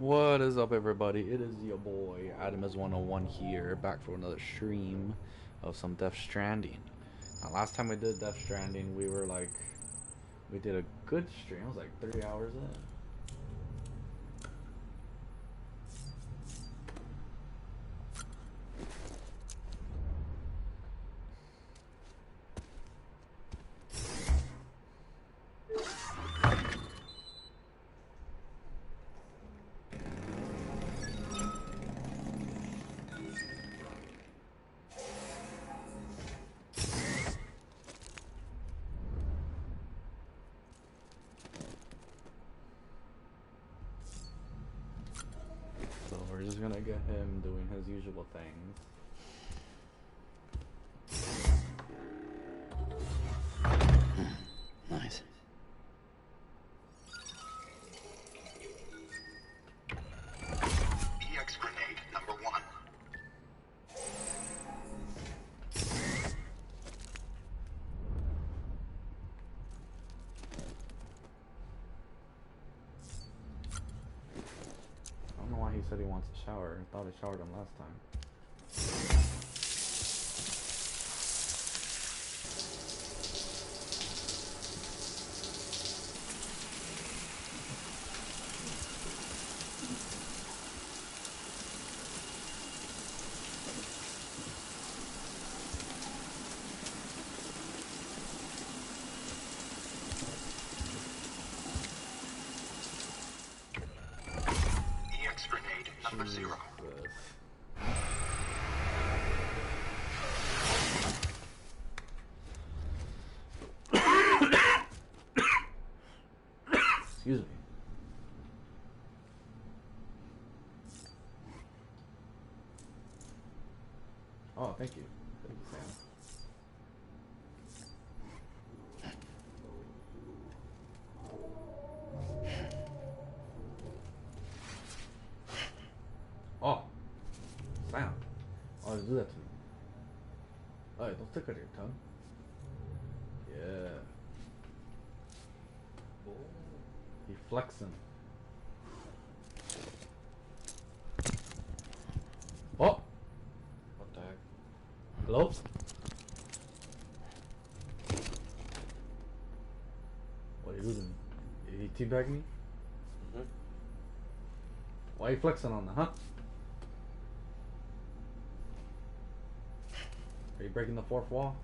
What is up, everybody? It is your boy Adam is 101 here, back for another stream of some Death Stranding. Now, last time we did Death Stranding, we did a good stream. It was like 3 hours in. So we're just gonna get him doing his usual things. Nice. EX grenade number 1. I don't know why he said he wants a shower. I thought I showered him last time. EX grenade number 0. Excuse me. Oh, thank you. Thank you, Sam. Oh, Sam. Oh, do that to me. Oh, don't stick out your tongue. Yeah. He flexing. Oh! What the heck? Hello? What are you doing? You teabag me? Mm-hmm. Why are you flexing on that, huh? Are you breaking the fourth wall?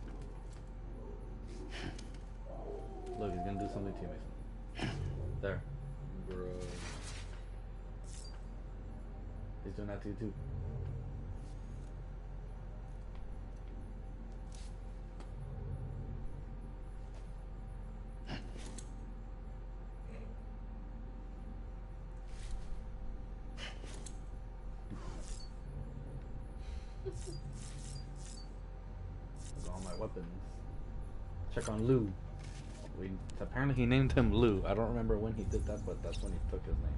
Look, he's gonna do something to you, Mason. There. Bro. He's doing that to you too. Look at all my weapons. Check on Lou. Apparently he named him Lou. I don't remember when he did that, but that's when he took his name.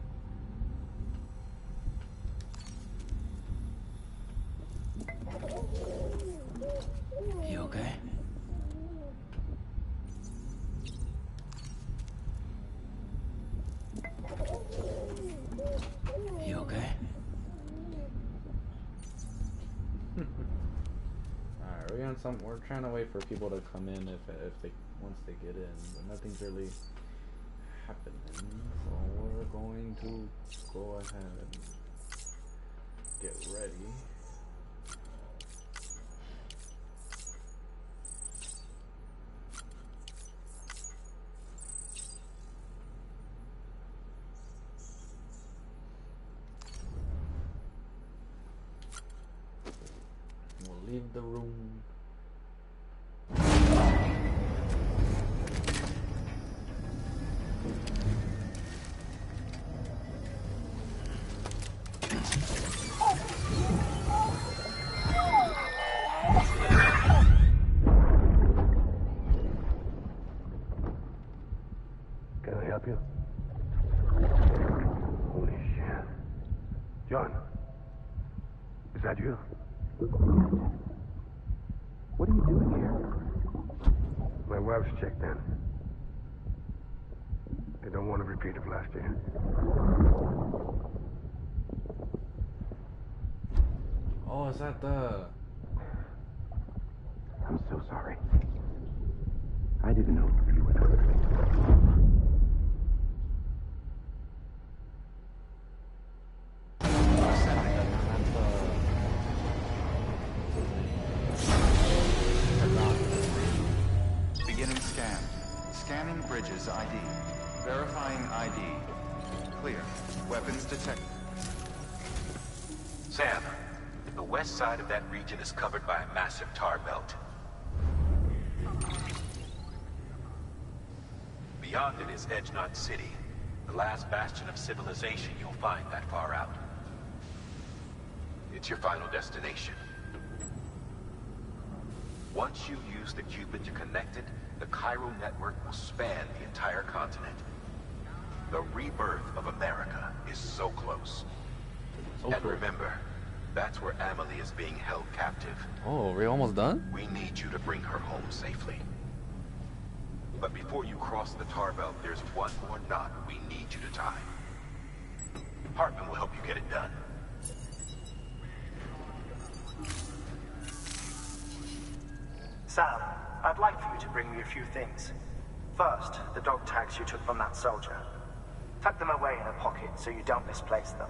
You okay? You okay? Alright, we're trying to wait for people to come in if they once they get in, but nothing's really happening. So we're going to go ahead and get ready. We'll leave the room. Can I help you? Holy shit. John, is that you? What are you doing here? My wife's checked in. They don't want a repeat of last year. is that the... I'm so sorry. I didn't know you were hurt. Beginning scan. Scanning bridges ID. Verifying ID. Clear. Weapons detected. Sam, the west side of that region is covered by a massive tar belt. Beyond it is Edgenot City, the last bastion of civilization you'll find that far out. It's your final destination. Once you use the Cupid to connect it, the Cairo network will span the entire continent. The rebirth of America is so close. And remember, that's where Amelie is being held captive. Oh, we're almost done? We need you to bring her home safely. But before you cross the tar belt, there's one more knot we need you to tie. Hartman will help you get it done. Sam, I'd like for you to bring me a few things. First, the dog tags you took from that soldier. Tuck them away in a pocket so you don't misplace them.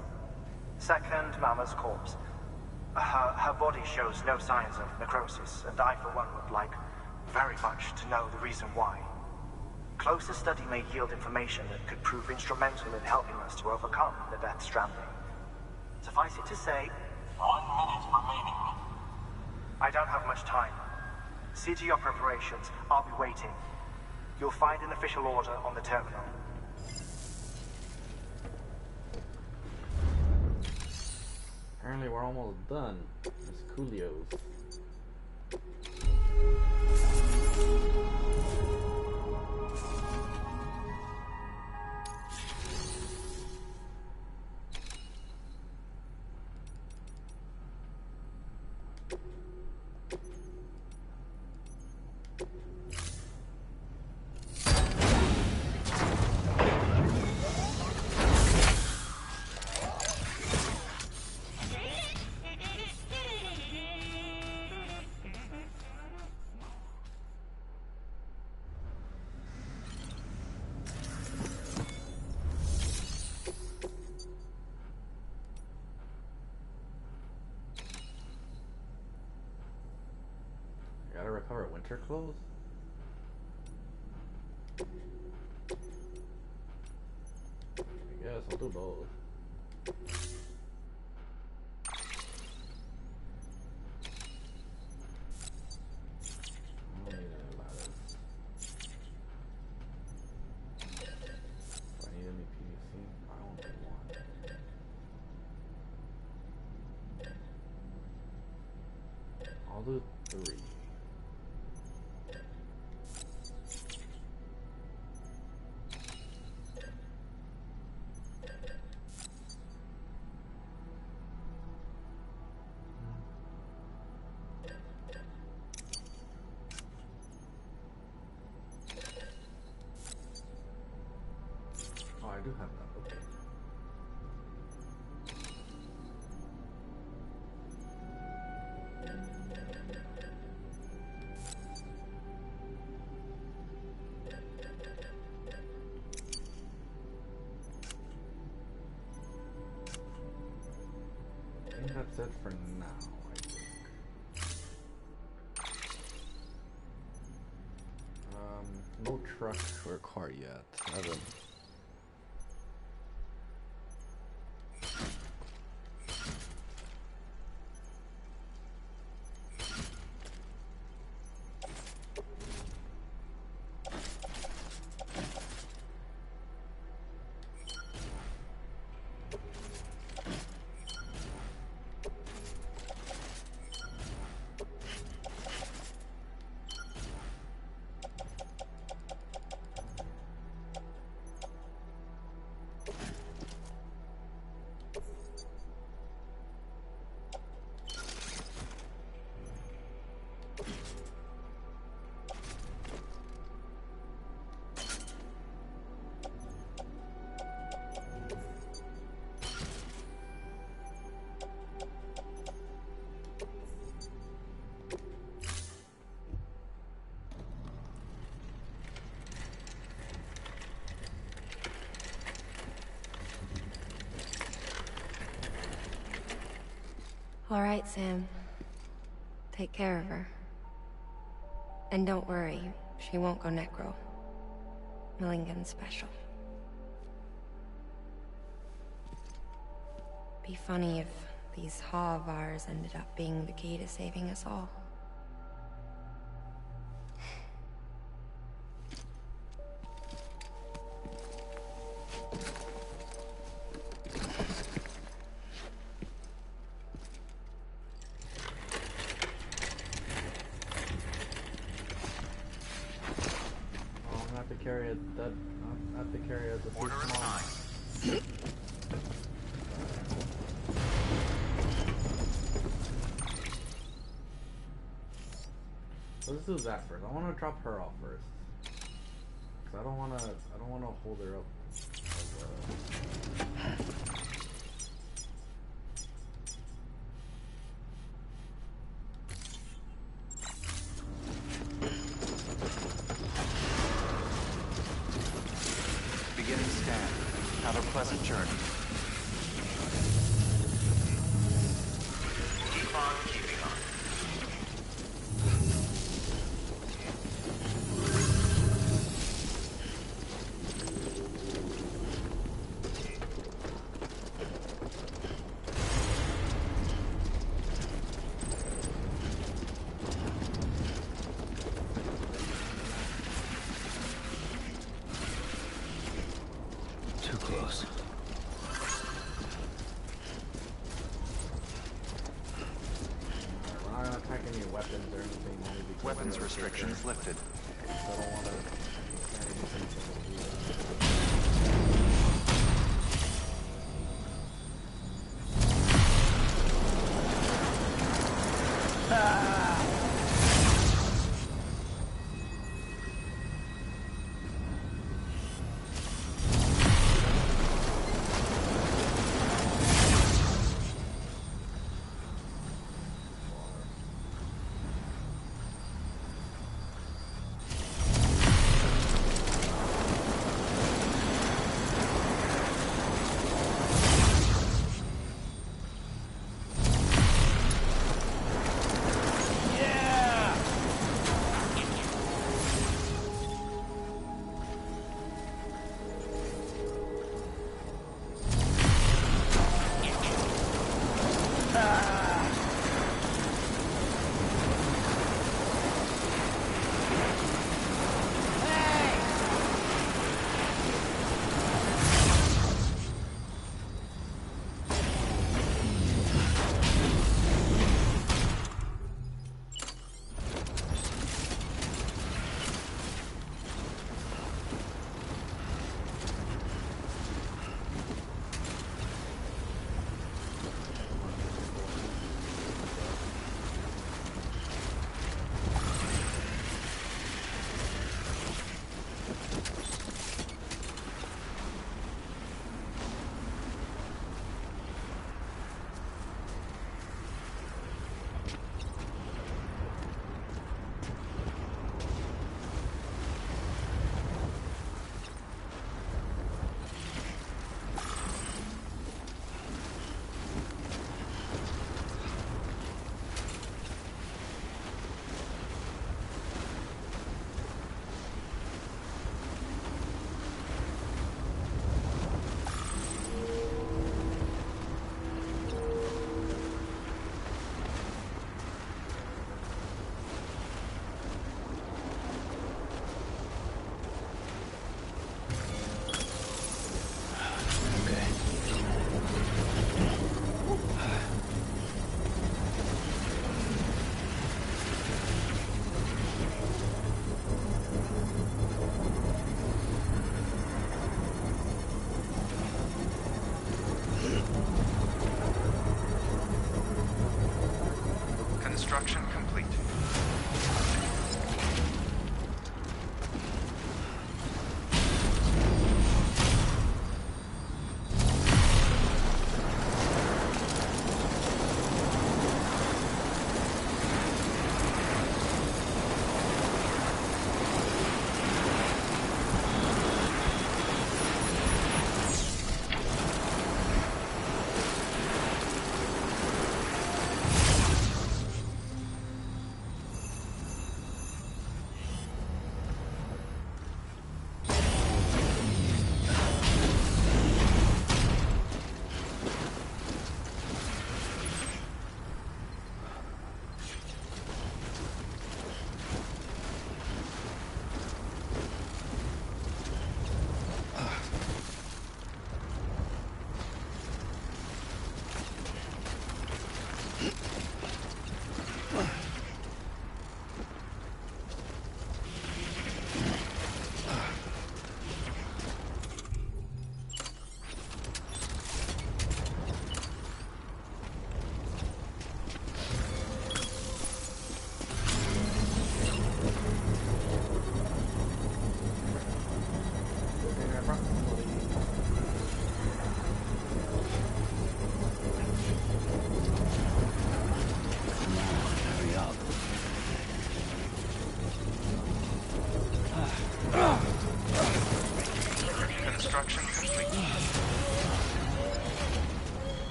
Second, Mama's corpse. Her body shows no signs of necrosis, and I, for one, would like very much to know the reason why. Closer study may yield information that could prove instrumental in helping us to overcome the Death Stranding. Suffice it to say, 1 minute remaining. I don't have much time. See to your preparations. I'll be waiting. You'll find an official order on the terminal. Apparently we're almost done. It's Coolio's. Gotta recover winter clothes? I guess I'll do both. I don't need any ladders. Do I need any PVC? I only need one. I'll do 3. Oh, I do have that. Okay. I think that's it for now, I think. No truck or car yet. I haven't. All right, Sam. Take care of her. And don't worry, she won't go necro. Millingen's special. Be funny if these Ha of ours ended up being the key to saving us all. Order assigned. Let's do that first. I want to drop her off first. Cause I don't want to hold her up. Beginning scan. Have a pleasant journey. Keep on keeping on. Too close. We're not gonna attack any weapons or anything. Only because Weapons restrictions lifted. So I don't want to. Construction complete.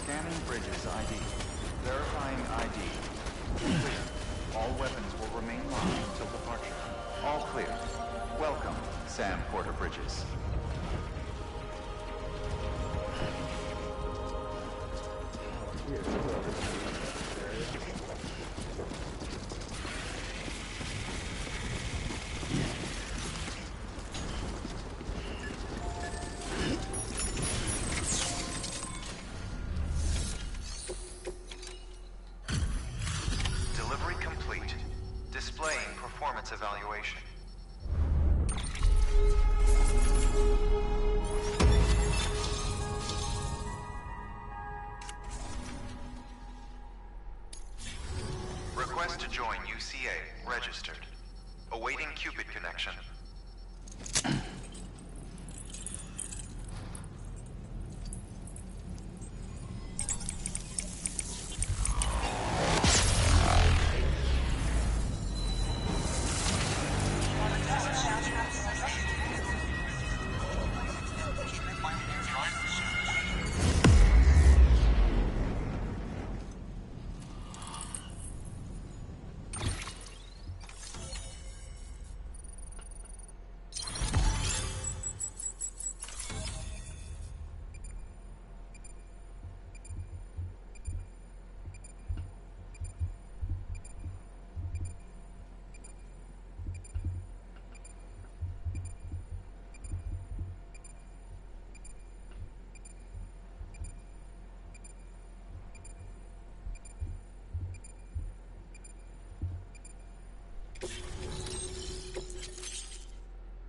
Scanning Bridges ID. Verifying ID. Clear. All weapons will remain locked until departure. All clear. Welcome, Sam Porter Bridges. Delivery complete. Displaying performance evaluation. Request to join UCA. Registered. Awaiting Cupid connection.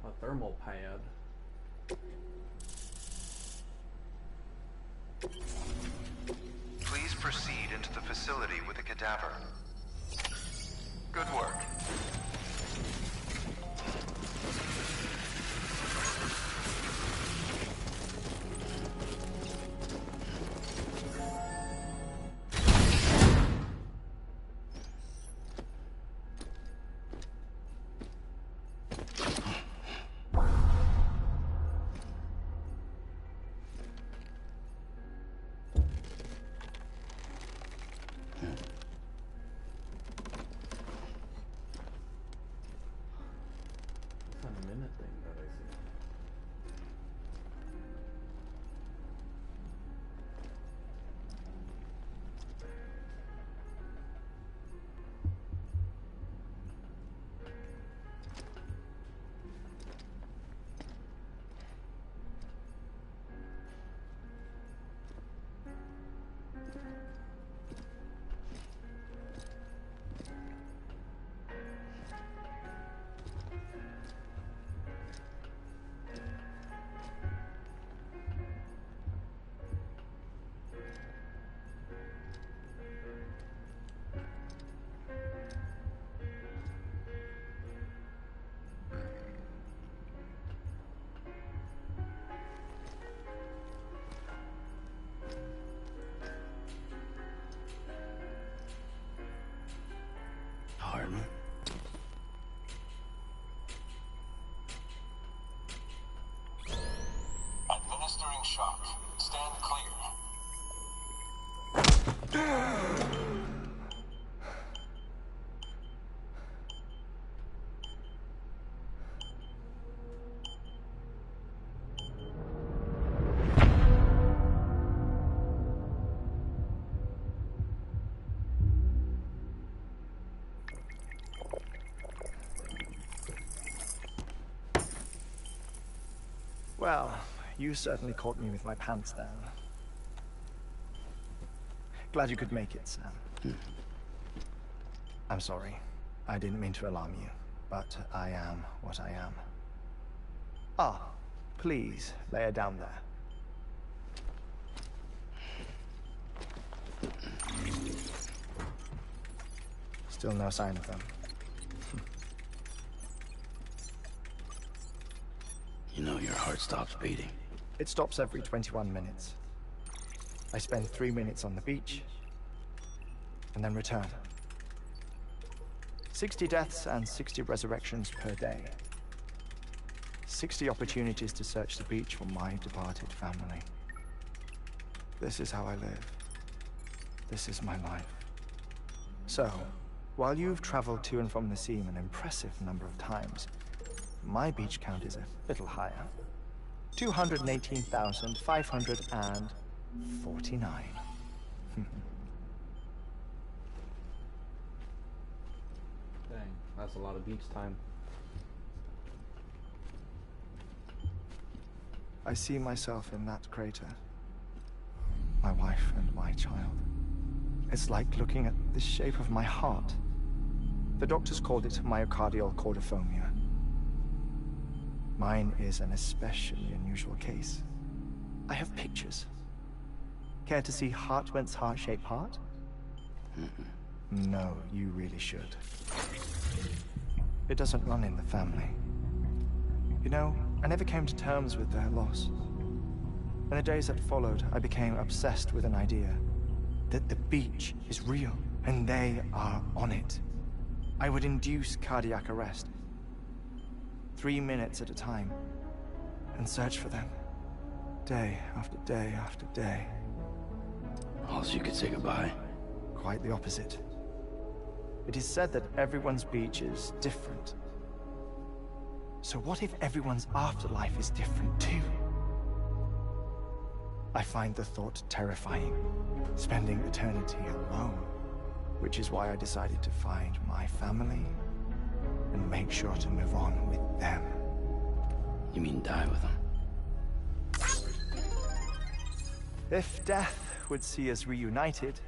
A thermal pad. Please proceed into the facility with the cadaver. Good work. It's a minute thing that I see. Harmon. Administering shock. Stand clear. Well, you certainly caught me with my pants down. Glad you could make it, Sam. I'm sorry. I didn't mean to alarm you, but I am what I am. Ah, please, lay her down there. Still no sign of them. You know your heart stops beating. It stops every 21 minutes. I spend 3 minutes on the beach, and then return. 60 deaths and 60 resurrections per day. 60 opportunities to search the beach for my departed family. This is how I live. this is my life. So, while you've traveled to and from the scene an impressive number of times, my beach count is a little higher. 218,549. Dang, that's a lot of beach time. I see myself in that crater. My wife and my child. It's like looking at the shape of my heart. The doctors called it myocardial cordiformia. Mine is an especially unusual case. I have pictures. Care to see Hartman's heart-shaped heart? No, you really should. It doesn't run in the family. You know, I never came to terms with their loss. In the days that followed, I became obsessed with an idea. That the beach is real, and they are on it. I would induce cardiac arrest. 3 minutes at a time. And search for them. Day after day after day. Also, you could say goodbye. Quite the opposite. It is said that everyone's beach is different. So what if everyone's afterlife is different too? I find the thought terrifying. Spending eternity alone. Which is why I decided to find my family and make sure to move on with them. You mean die with them? If death would see us reunited,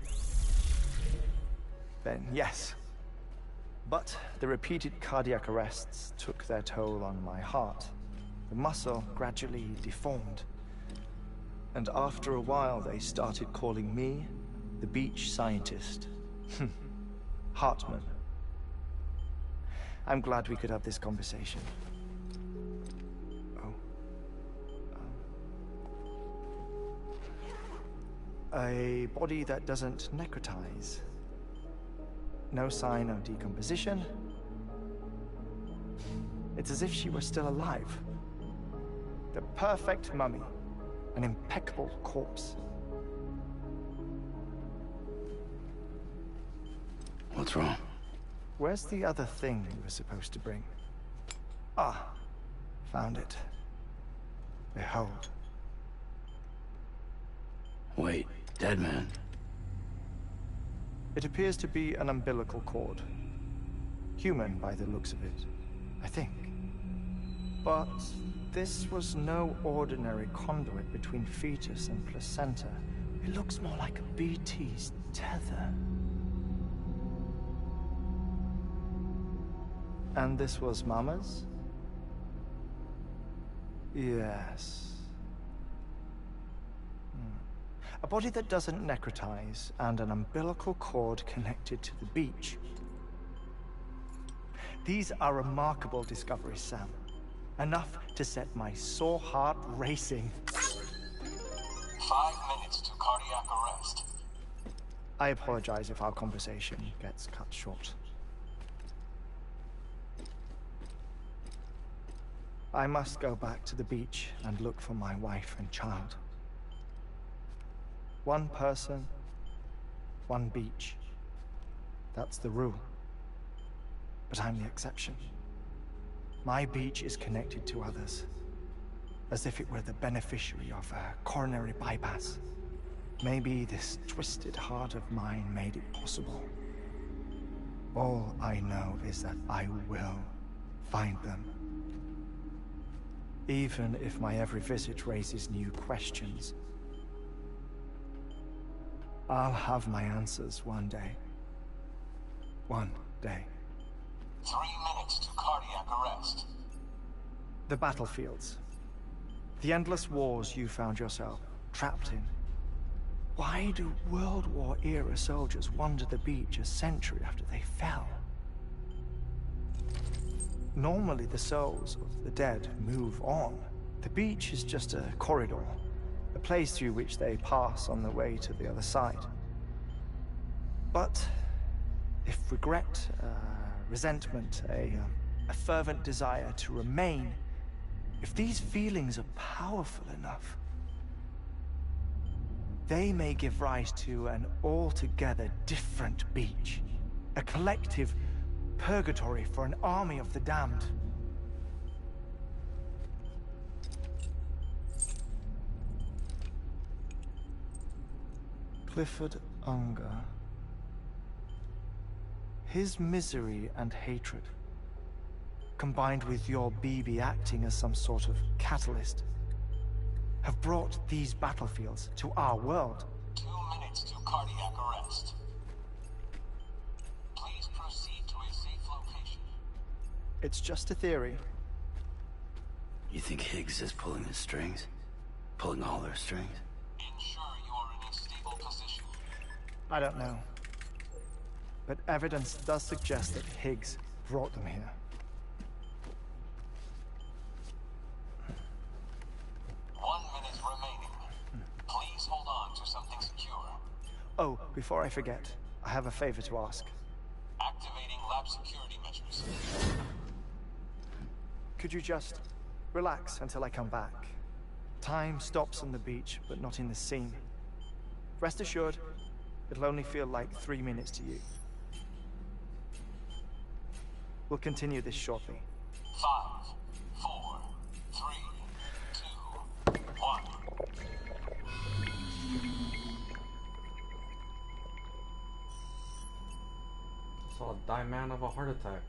then yes. But the repeated cardiac arrests took their toll on my heart. The muscle gradually deformed. And after a while, they started calling me the beach scientist. Hartman. I'm glad we could have this conversation. Oh. A body that doesn't necrotize. No sign of decomposition. It's as if she were still alive. The perfect mummy. An impeccable corpse. What's wrong? Where's the other thing you were supposed to bring? Ah, found it. Behold. Wait, dead man. It appears to be an umbilical cord. Human by the looks of it, I think. But this was no ordinary conduit between fetus and placenta. It looks more like a BT's tether. And this was Mama's? Yes. A body that doesn't necrotize, and an umbilical cord connected to the beach. These are remarkable discoveries, Sam. Enough to set my sore heart racing. 5 minutes to cardiac arrest. I apologize if our conversation gets cut short. I must go back to the beach and look for my wife and child. One person, one beach. That's the rule. But I'm the exception. My beach is connected to others, as if it were the beneficiary of a coronary bypass. Maybe this twisted heart of mine made it possible. All I know is that I will find them. Even if my every visit raises new questions. I'll have my answers one day. One day. 3 minutes to cardiac arrest. The battlefields. The endless wars you found yourself trapped in. Why do World War era soldiers wander the beach a century after they fell? Normally the souls of the dead move on. The beach is just a corridor, a place through which they pass on the way to the other side. But if regret, resentment, a fervent desire to remain, if these feelings are powerful enough, they may give rise to an altogether different beach. A collective purgatory for an army of the damned. Clifford Unger. His misery and hatred, combined with your BB acting as some sort of catalyst, have brought these battlefields to our world. 2 minutes to cardiac arrest. Please proceed to a safe location. It's just a theory. You think Higgs is pulling his strings? Pulling all their strings? Ensure you are in a stable position. I don't know. But evidence does suggest that Higgs brought them here. 1 minute remaining. Please hold on to something secure. Oh, before I forget, I have a favor to ask. Activating lab security measures. Could you just relax until I come back? Time stops on the beach, but not in the scene. Rest assured, it'll only feel like 3 minutes to you. We'll continue this shortly. 5, 4, 3, 2, 1. Saw a die man of a heart attack.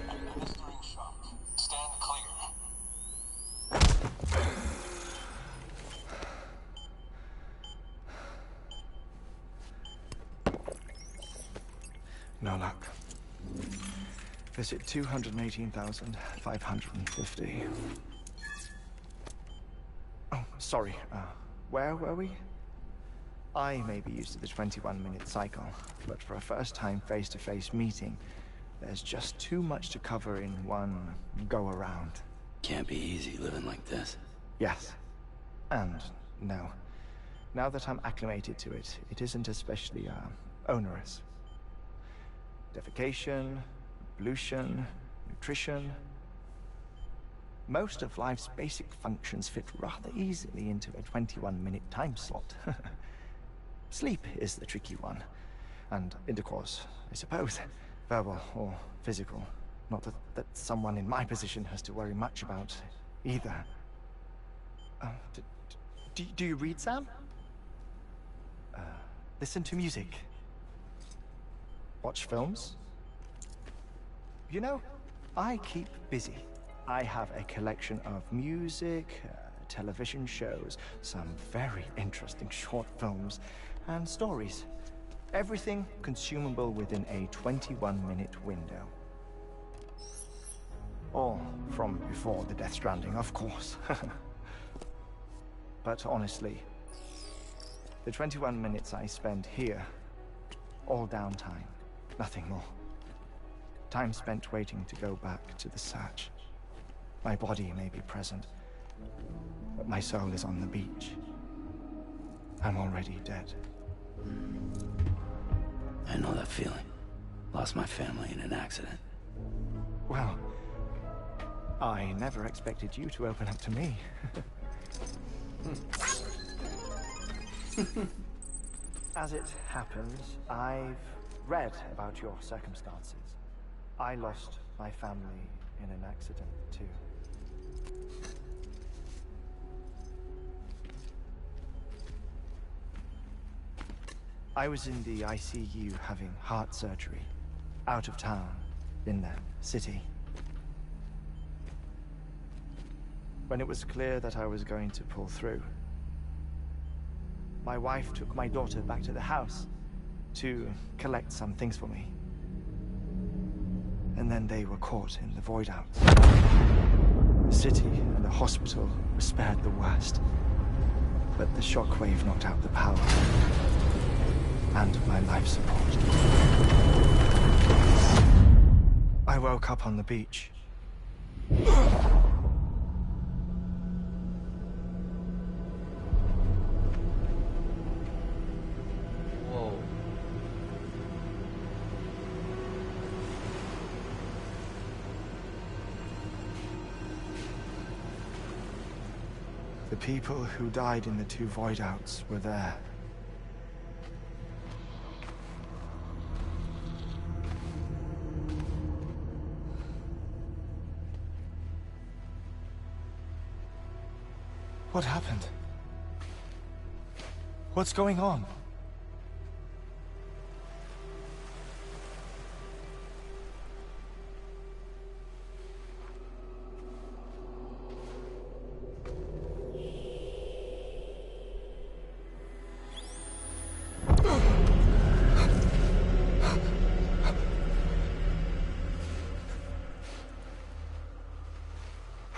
Administering shock. Stand clear. No luck. Visit 218,550. Oh, sorry. Where were we? I may be used to the 21-minute cycle, but for a first-time face-to-face meeting, there's just too much to cover in one go-around. Can't be easy living like this. Yes. And no. Now that I'm acclimated to it, it isn't especially, onerous. Defecation, pollution, nutrition. Most of life's basic functions fit rather easily into a 21-minute time slot. Sleep is the tricky one. And intercourse, I suppose. Verbal or physical. Not that someone in my position has to worry much about either. Do you read, Sam? Listen to music. Watch films. You know, I keep busy. I have a collection of music, television shows, some very interesting short films, and stories. Everything consumable within a 21-minute window. All from before the Death Stranding, of course. But honestly, the 21 minutes I spend here, all downtime, nothing more. Time spent waiting to go back to the search. My body may be present, but my soul is on the beach. I'm already dead. I know that feeling. Lost my family in an accident. Well, I never expected you to open up to me. As it happens, I've read about your circumstances. I lost my family in an accident, too. I was in the ICU having heart surgery, out of town, in the city. When it was clear that I was going to pull through, my wife took my daughter back to the house to collect some things for me. And then they were caught in the void out. The city and the hospital were spared the worst, but the shockwave knocked out the power and my life support. I woke up on the beach. Whoa. The people who died in the two void outs were there. What happened? What's going on?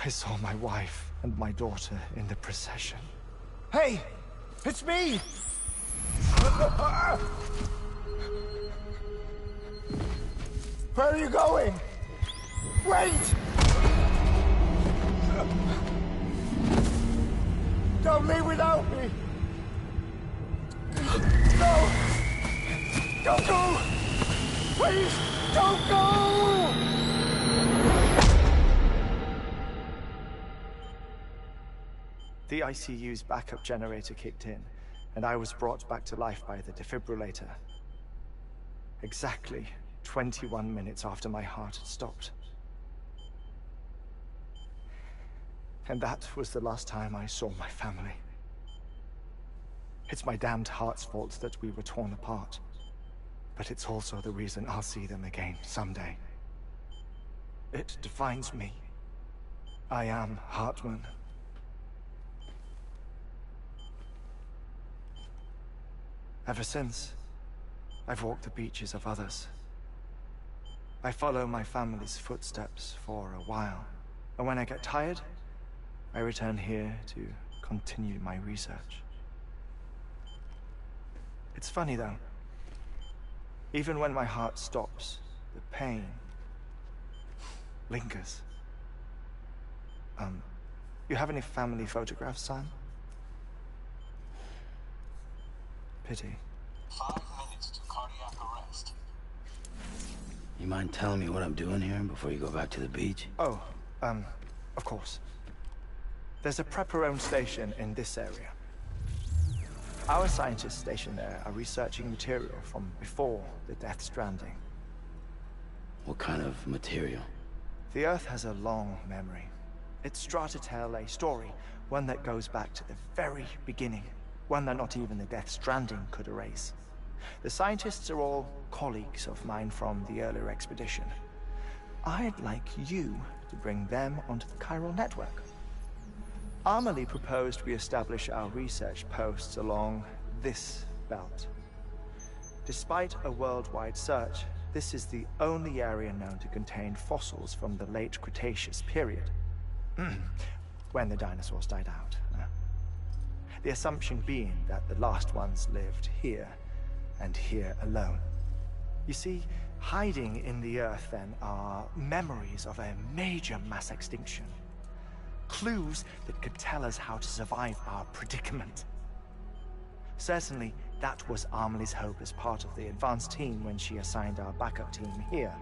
I saw my wife and my daughter in the procession. Hey! It's me! Where are you going? Wait! Don't leave without me! No! Don't go! Please, don't go! The ICU's backup generator kicked in, and I was brought back to life by the defibrillator. Exactly 21 minutes after my heart had stopped. And that was the last time I saw my family. It's my damned heart's fault that we were torn apart. But it's also the reason I'll see them again someday. It defines me. I am Hartman. Ever since, I've walked the beaches of others. I follow my family's footsteps for a while, and when I get tired, I return here to continue my research. It's funny, though. Even when my heart stops, the pain lingers. You have any family photographs, Sam? Pity. 5 minutes to cardiac arrest. You mind telling me what I'm doing here before you go back to the beach? Oh, of course. There's a prepper-owned station in this area. Our scientists stationed there are researching material from before the Death Stranding. What kind of material? The Earth has a long memory. It's trying to tell a story, one that goes back to the very beginning, one that not even the Death Stranding could erase. The scientists are all colleagues of mine from the earlier expedition. I'd like you to bring them onto the chiral network. Amelie proposed we establish our research posts along this belt. Despite a worldwide search, this is the only area known to contain fossils from the late Cretaceous period, when the dinosaurs died out. The assumption being that the last ones lived here, and here alone. You see, hiding in the Earth, then, are memories of a major mass extinction. Clues that could tell us how to survive our predicament. Certainly, that was Amelie's hope as part of the advanced team when she assigned our backup team here.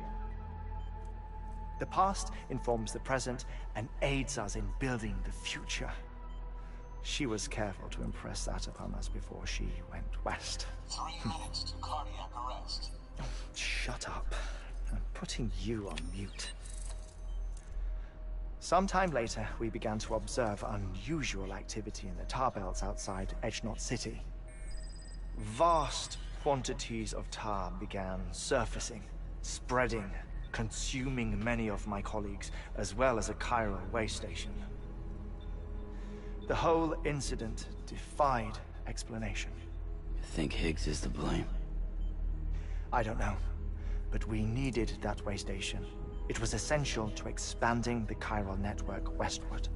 The past informs the present and aids us in building the future. She was careful to impress that upon us before she went west. 3 minutes to cardiac arrest. Shut up. I'm putting you on mute. Sometime later, we began to observe unusual activity in the tar belts outside Edgenot City. Vast quantities of tar began surfacing, spreading, consuming many of my colleagues, as well as a chiral way station. The whole incident defied explanation. You think Higgs is to blame? I don't know, but we needed that way station. It was essential to expanding the chiral network westward.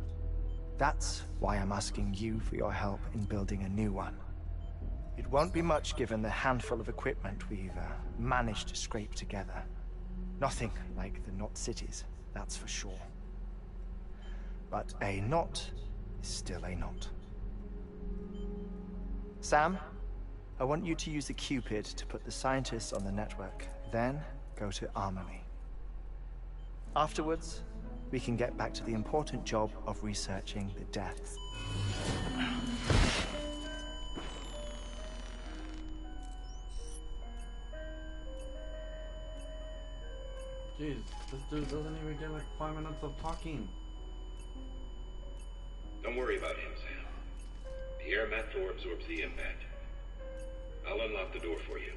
That's why I'm asking you for your help in building a new one. It won't be much given the handful of equipment we've managed to scrape together. Nothing like the knot cities, that's for sure. But a knot is still a knot. Sam, I want you to use the Cupid to put the scientists on the network, then go to Amelie. Afterwards, we can get back to the important job of researching the deaths. Jeez, this dude doesn't even get like 5 minutes of talking. Don't worry about him, Sam. The air mat floor absorbs the impact. I'll unlock the door for you.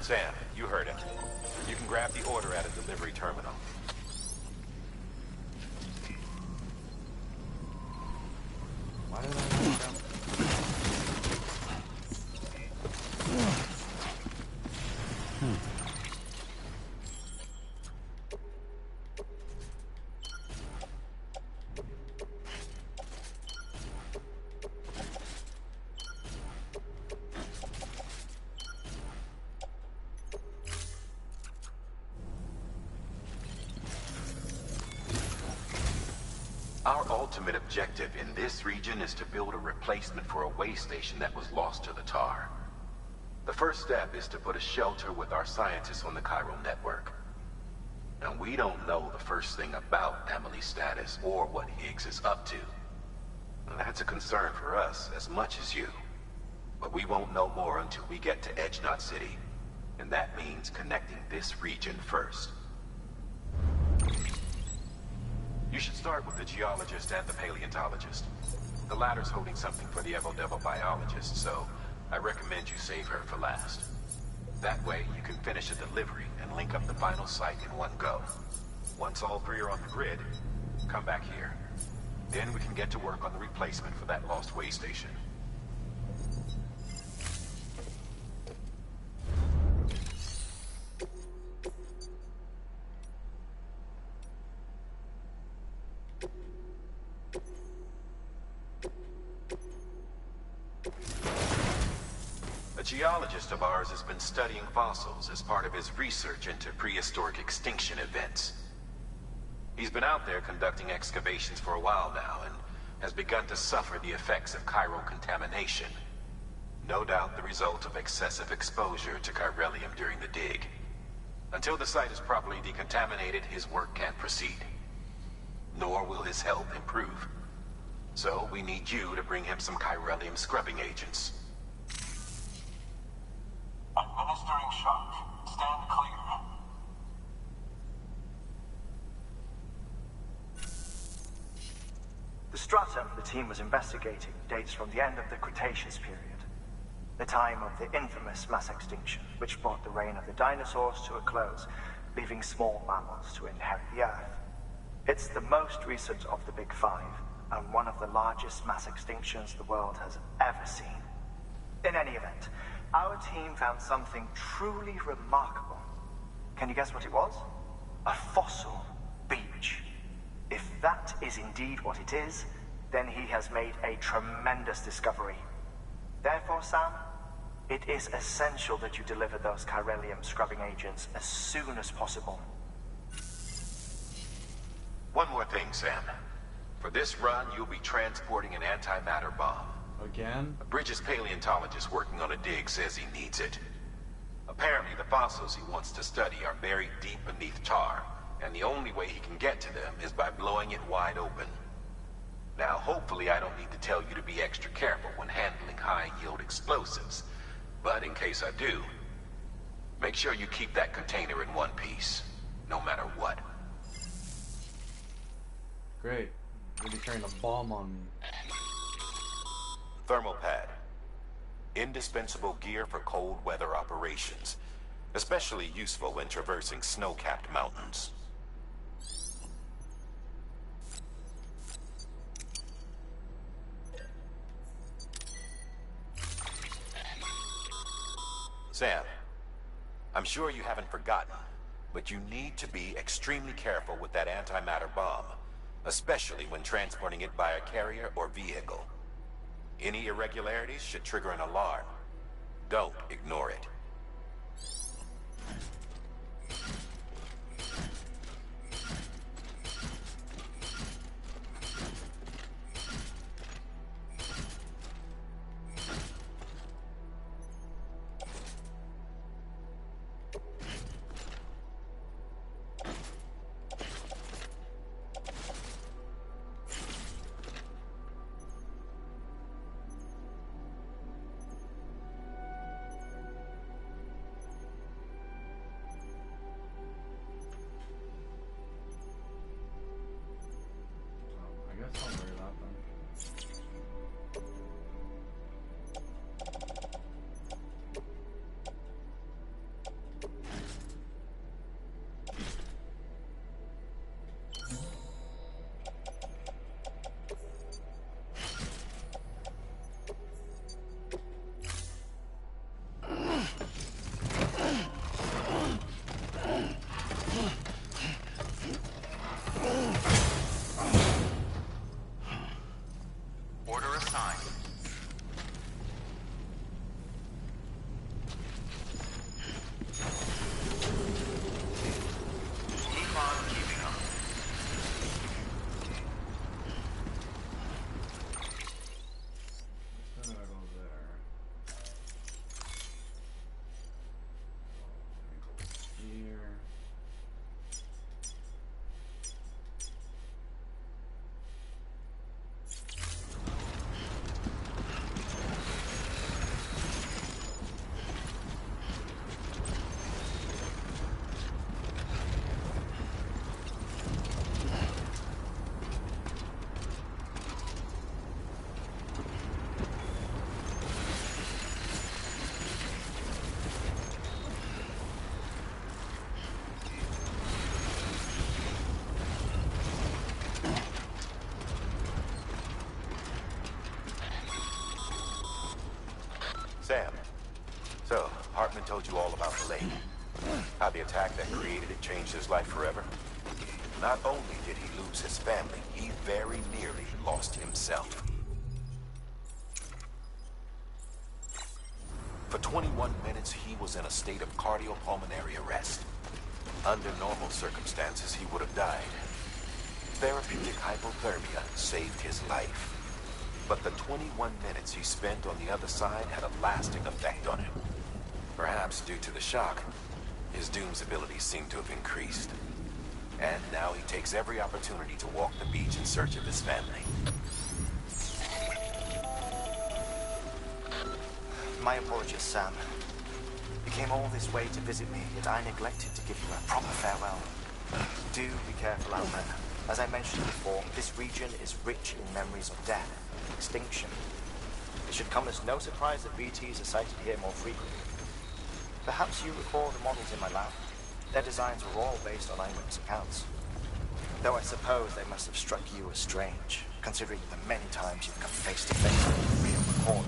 Sam, you heard it. You can grab the order at a delivery terminal. Why did I not jump? Our ultimate objective in this region is to build a replacement for a way station that was lost to the tar. The first step is to put a shelter with our scientists on the chiral network. Now, we don't know the first thing about Amelie's status or what Higgs is up to. And that's a concern for us as much as you. But we won't know more until we get to Edgenot City. And that means connecting this region first. You should start with the geologist and the paleontologist. The latter's holding something for the Evo Devil biologist, so I recommend you save her for last. That way, you can finish a delivery and link up the final site in one go. Once all three are on the grid, come back here. Then we can get to work on the replacement for that lost way station. A geologist of ours has been studying fossils as part of his research into prehistoric extinction events. He's been out there conducting excavations for a while now and has begun to suffer the effects of chiral contamination. No doubt the result of excessive exposure to chiralium during the dig. Until the site is properly decontaminated, his work can't proceed. Nor will his health improve. So we need you to bring him some chiralium scrubbing agents. Administering shock. Stand clear. The stratum the team was investigating dates from the end of the Cretaceous period, the time of the infamous mass extinction, which brought the reign of the dinosaurs to a close, leaving small mammals to inherit the Earth. It's the most recent of the Big Five, and one of the largest mass extinctions the world has ever seen. In any event, our team found something truly remarkable. Can you guess what it was? A fossil beach. If that is indeed what it is, then he has made a tremendous discovery. Therefore, Sam, it is essential that you deliver those chiralium scrubbing agents as soon as possible. One more thing, Sam. For this run, you'll be transporting an antimatter bomb. Again? A Bridges paleontologist working on a dig says he needs it. Apparently, the fossils he wants to study are buried deep beneath tar, and the only way he can get to them is by blowing it wide open. Now, hopefully I don't need to tell you to be extra careful when handling high-yield explosives, but in case I do, make sure you keep that container in one piece, no matter what. Great. You'll be carrying a bomb on me. Thermal pad. Indispensable gear for cold weather operations, especially useful when traversing snow-capped mountains. Sam, I'm sure you haven't forgotten, but you need to be extremely careful with that antimatter bomb, especially when transporting it by a carrier or vehicle. Any irregularities should trigger an alarm. Don't ignore it. So, Hartman told you all about the lake. How the attack that created it changed his life forever. Not only did he lose his family, he very nearly lost himself. For 21 minutes, he was in a state of cardiopulmonary arrest. Under normal circumstances, he would have died. Therapeutic hypothermia saved his life. But the 21 minutes he spent on the other side had a lasting effect on him. Perhaps due to the shock, his Doom's abilities seem to have increased. And now he takes every opportunity to walk the beach in search of his family. My apologies, Sam. You came all this way to visit me, yet I neglected to give you a proper farewell. Do be careful out there. As I mentioned before, this region is rich in memories of death, extinction. It should come as no surprise that BTs are sighted here more frequently. Perhaps you recall the models in my lab? Their designs were all based on eyewitness accounts. Though I suppose they must have struck you as strange, considering the many times you've come face to face with the real McCall.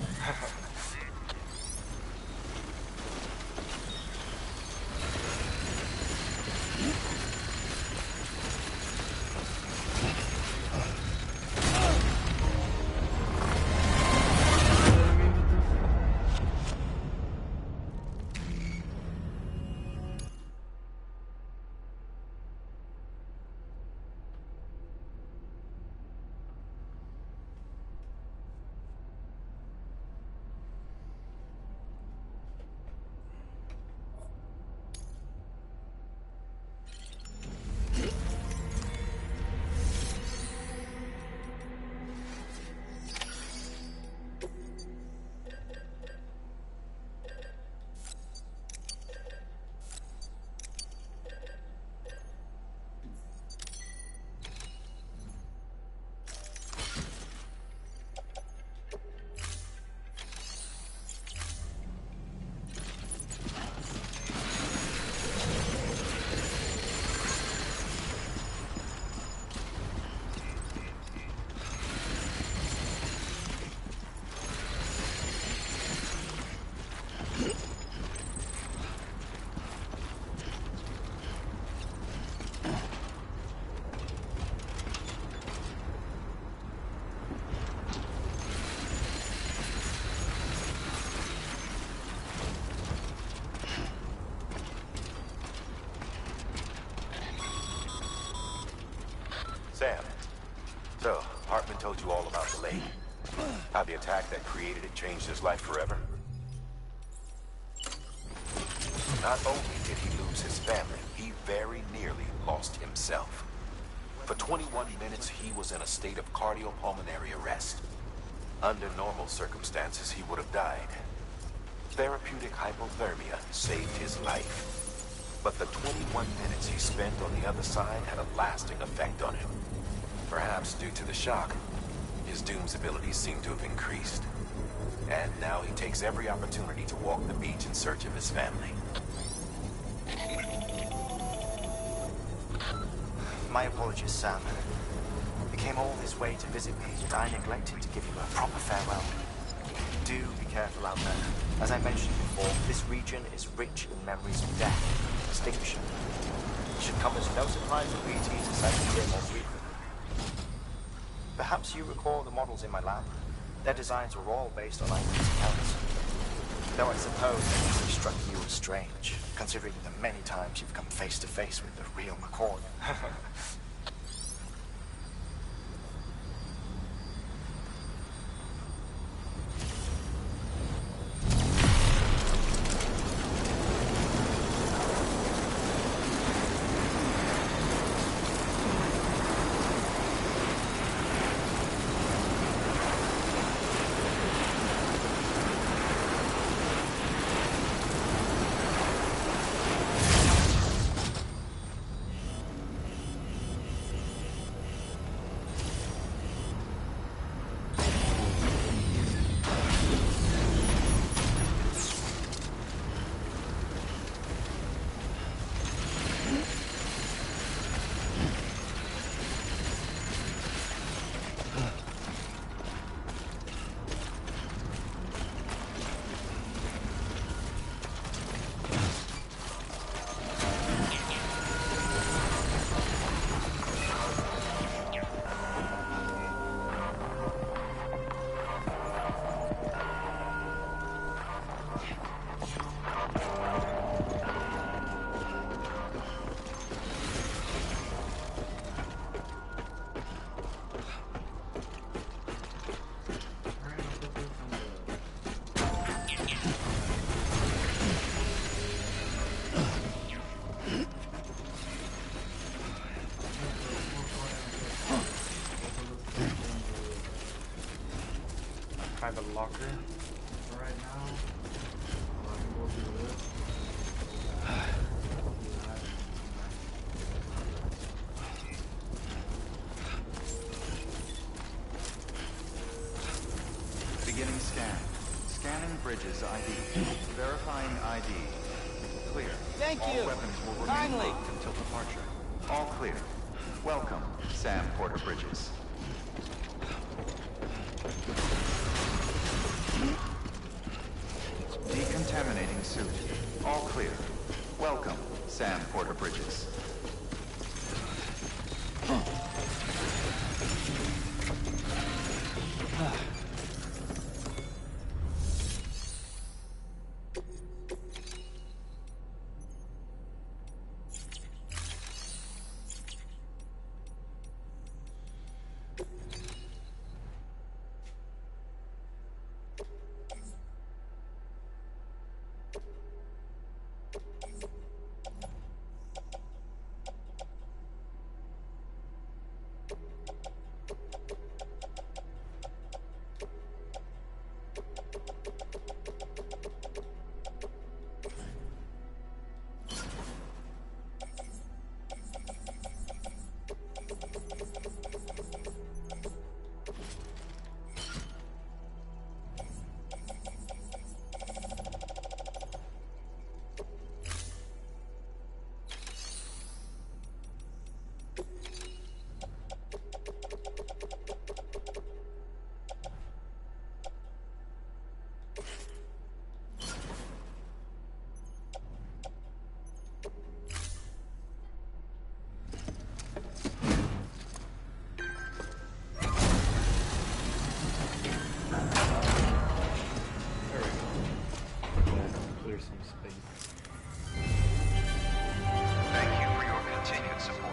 Sam, so, Hartman told you all about the lake. How the attack that created it changed his life forever. Not only did he lose his family, he very nearly lost himself. For 21 minutes, he was in a state of cardiopulmonary arrest. Under normal circumstances, he would have died. Therapeutic hypothermia saved his life. But the 21 minutes he spent on the other side had a lasting effect on him. Perhaps due to the shock, his Doom's abilities seem to have increased. And now he takes every opportunity to walk the beach in search of his family. My apologies, Sam. You came all this way to visit me, yet I neglected to give you a proper farewell. Do be careful out there. As I mentioned before, this region is rich in memories of death, extinction. It should come as no surprise that BTs are sighted here more frequently. Perhaps you recall the models in my lab? Their designs were all based on eyewitness accounts. Though I suppose they must have struck you as strange, considering the many times you've come face to face with the real McCall. private locker for right now. We'll do this. Beginning scan. Scanning bridges ID. Verifying ID. Clear. Thank All you. weapons will remain Kindly. locked until departure. All clear. Welcome, Sam Porter Bridges. Decontaminating suit. All clear. Welcome, Sam Porter Bridges. Clear some space. Thank you for your continued support.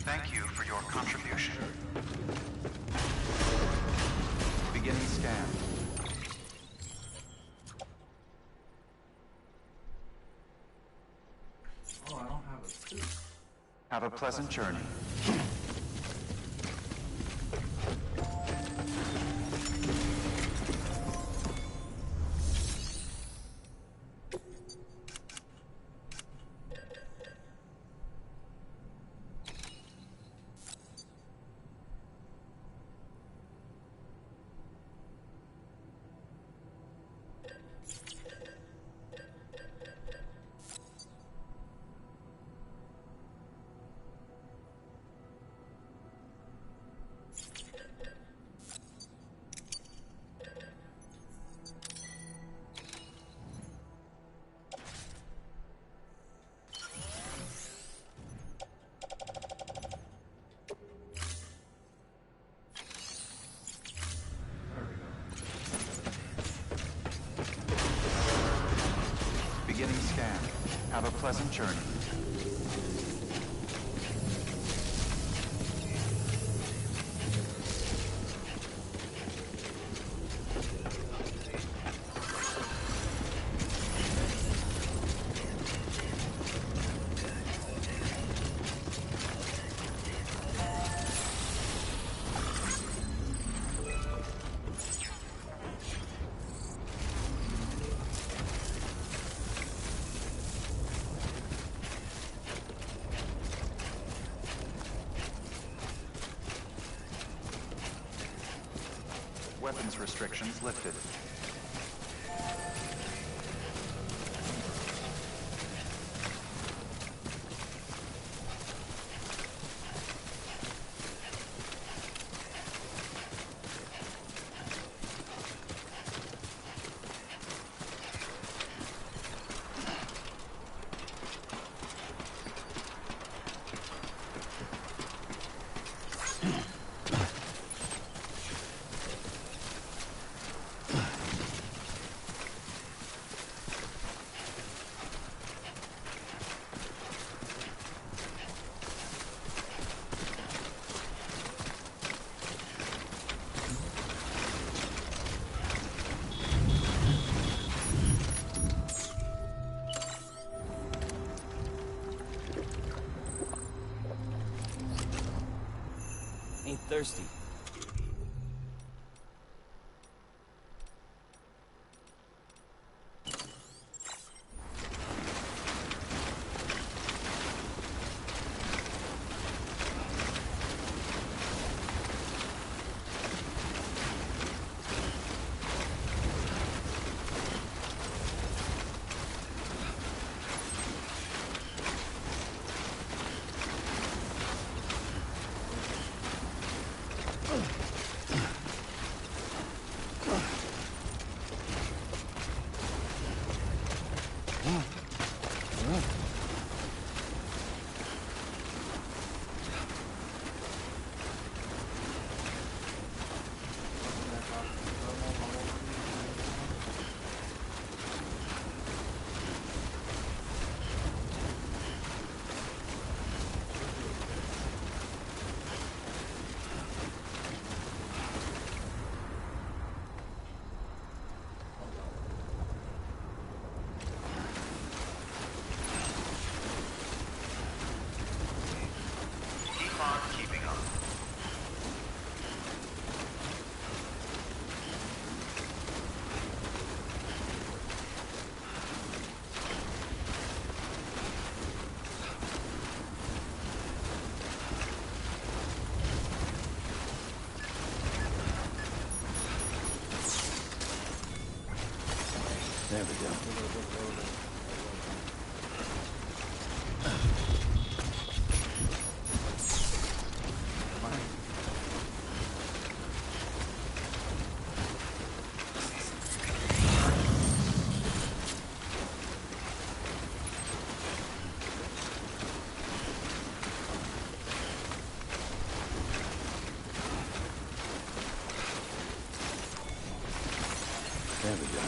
Thank you for your contribution. Beginning scan. Oh, I don't have a suit. Have a pleasant journey. Beginning scan. Have a pleasant journey. Weapons restrictions lifted. Ain't thirsty. There we go. There we go.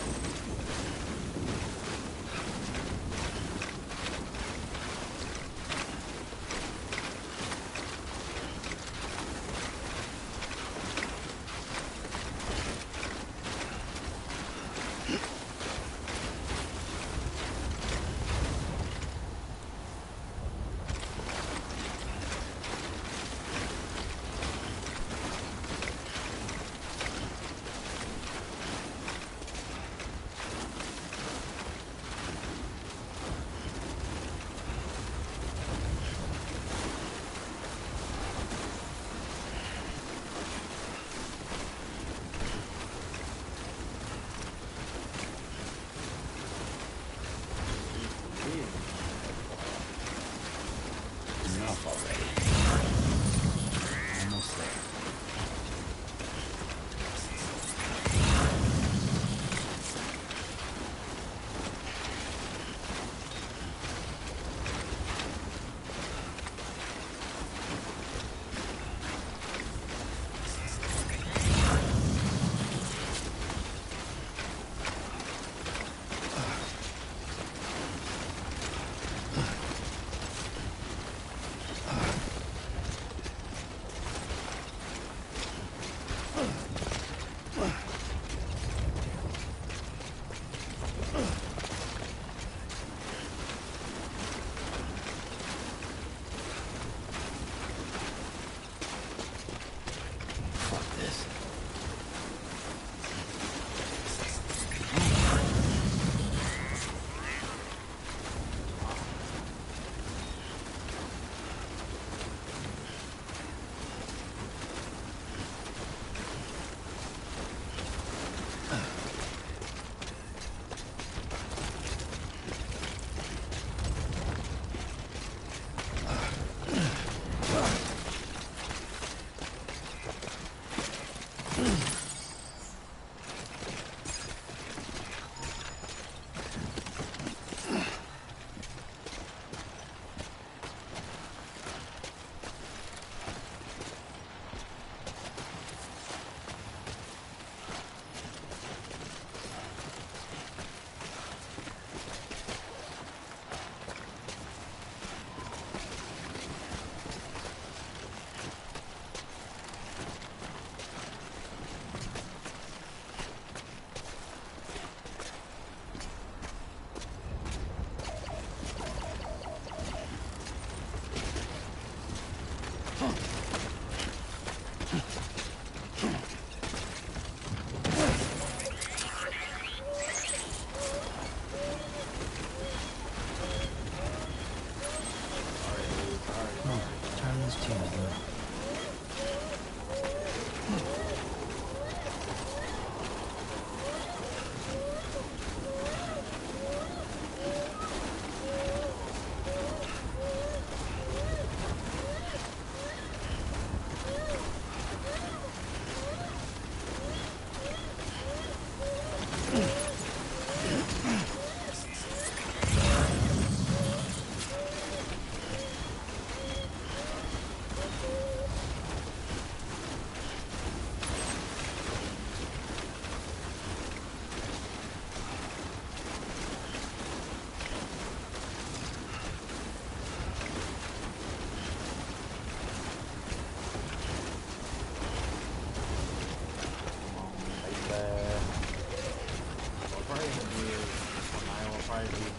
ID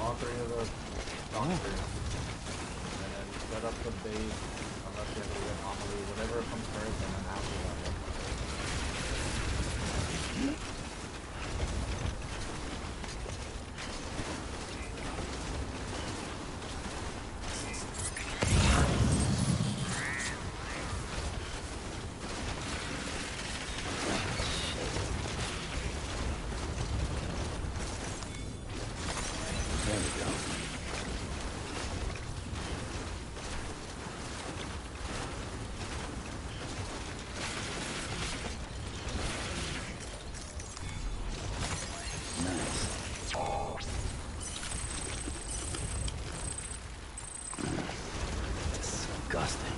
all three of the doctors, and then set up the base, unless you have a anomaly, whatever comes first, and then after that. Disgusting.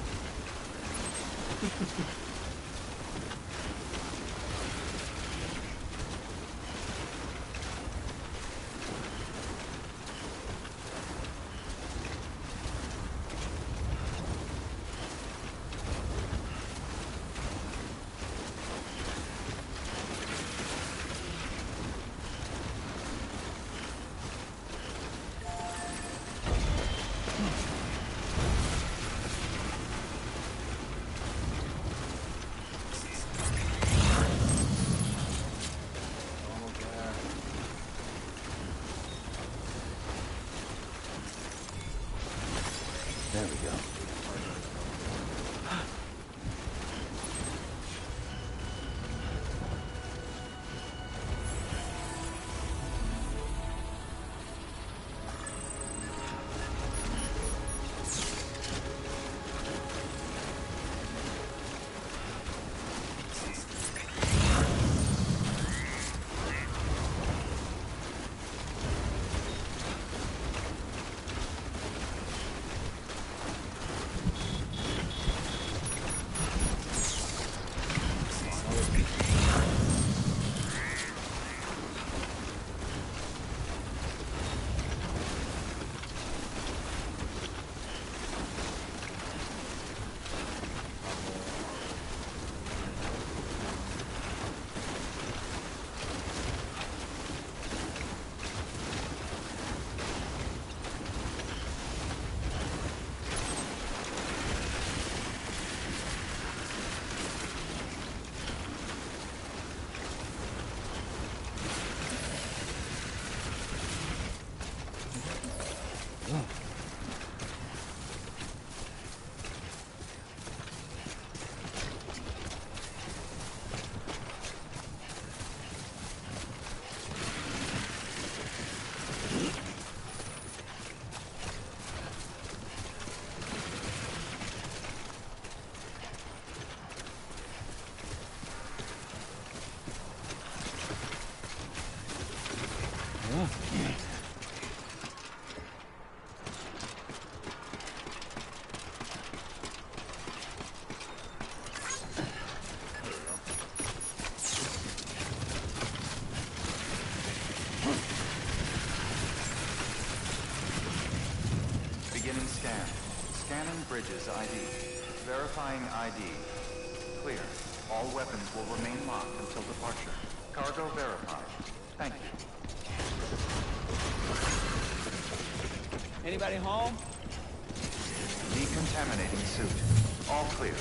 There we go. Beginning scan. Scanning bridges ID. Verifying ID. Clear. All weapons will remain locked until departure. Cargo verified. Thank you. Anybody home? Decontaminating suit. All clear.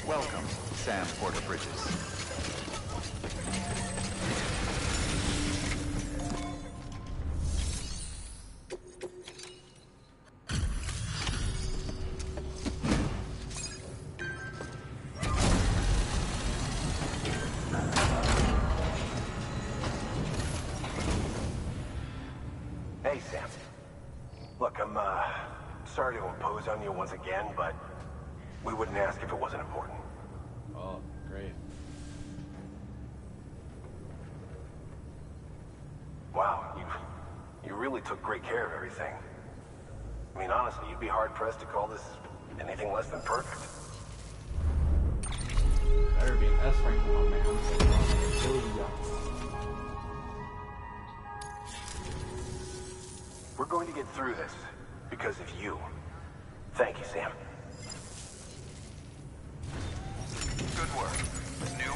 Welcome, Sam Porter Bridges. Hey, Sam. Look, I'm, sorry to impose on you once again, but we wouldn't ask if it wasn't important. Oh, great. Wow, you really took great care of everything. I mean, honestly, you'd be hard-pressed to call this anything less than perfect. Better be an S rank, my man. Kill ya. We're going to get through this because of you. Thank you, Sam. Good work. New.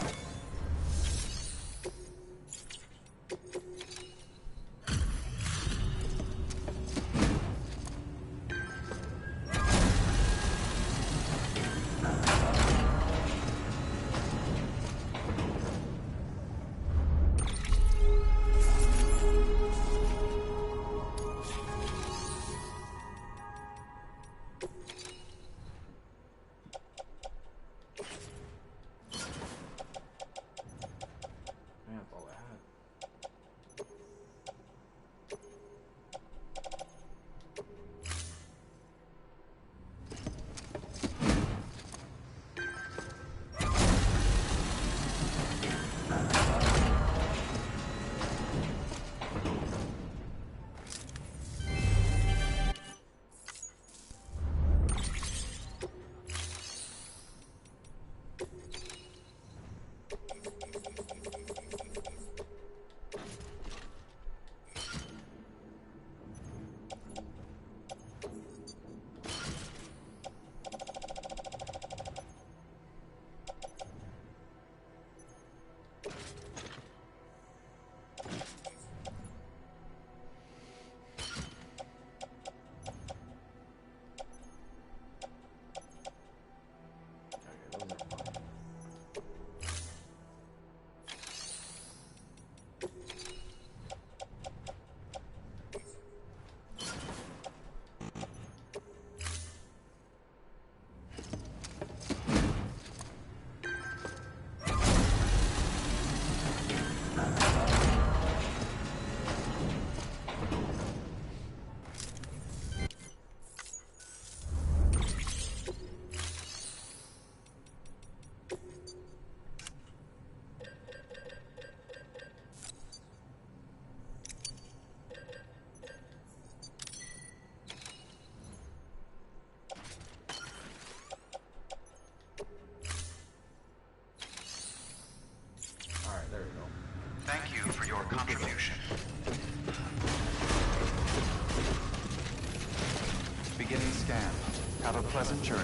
scanned. Have a pleasant journey.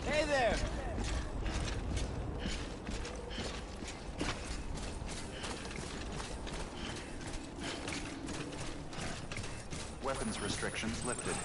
Hey there! Weapons restrictions lifted.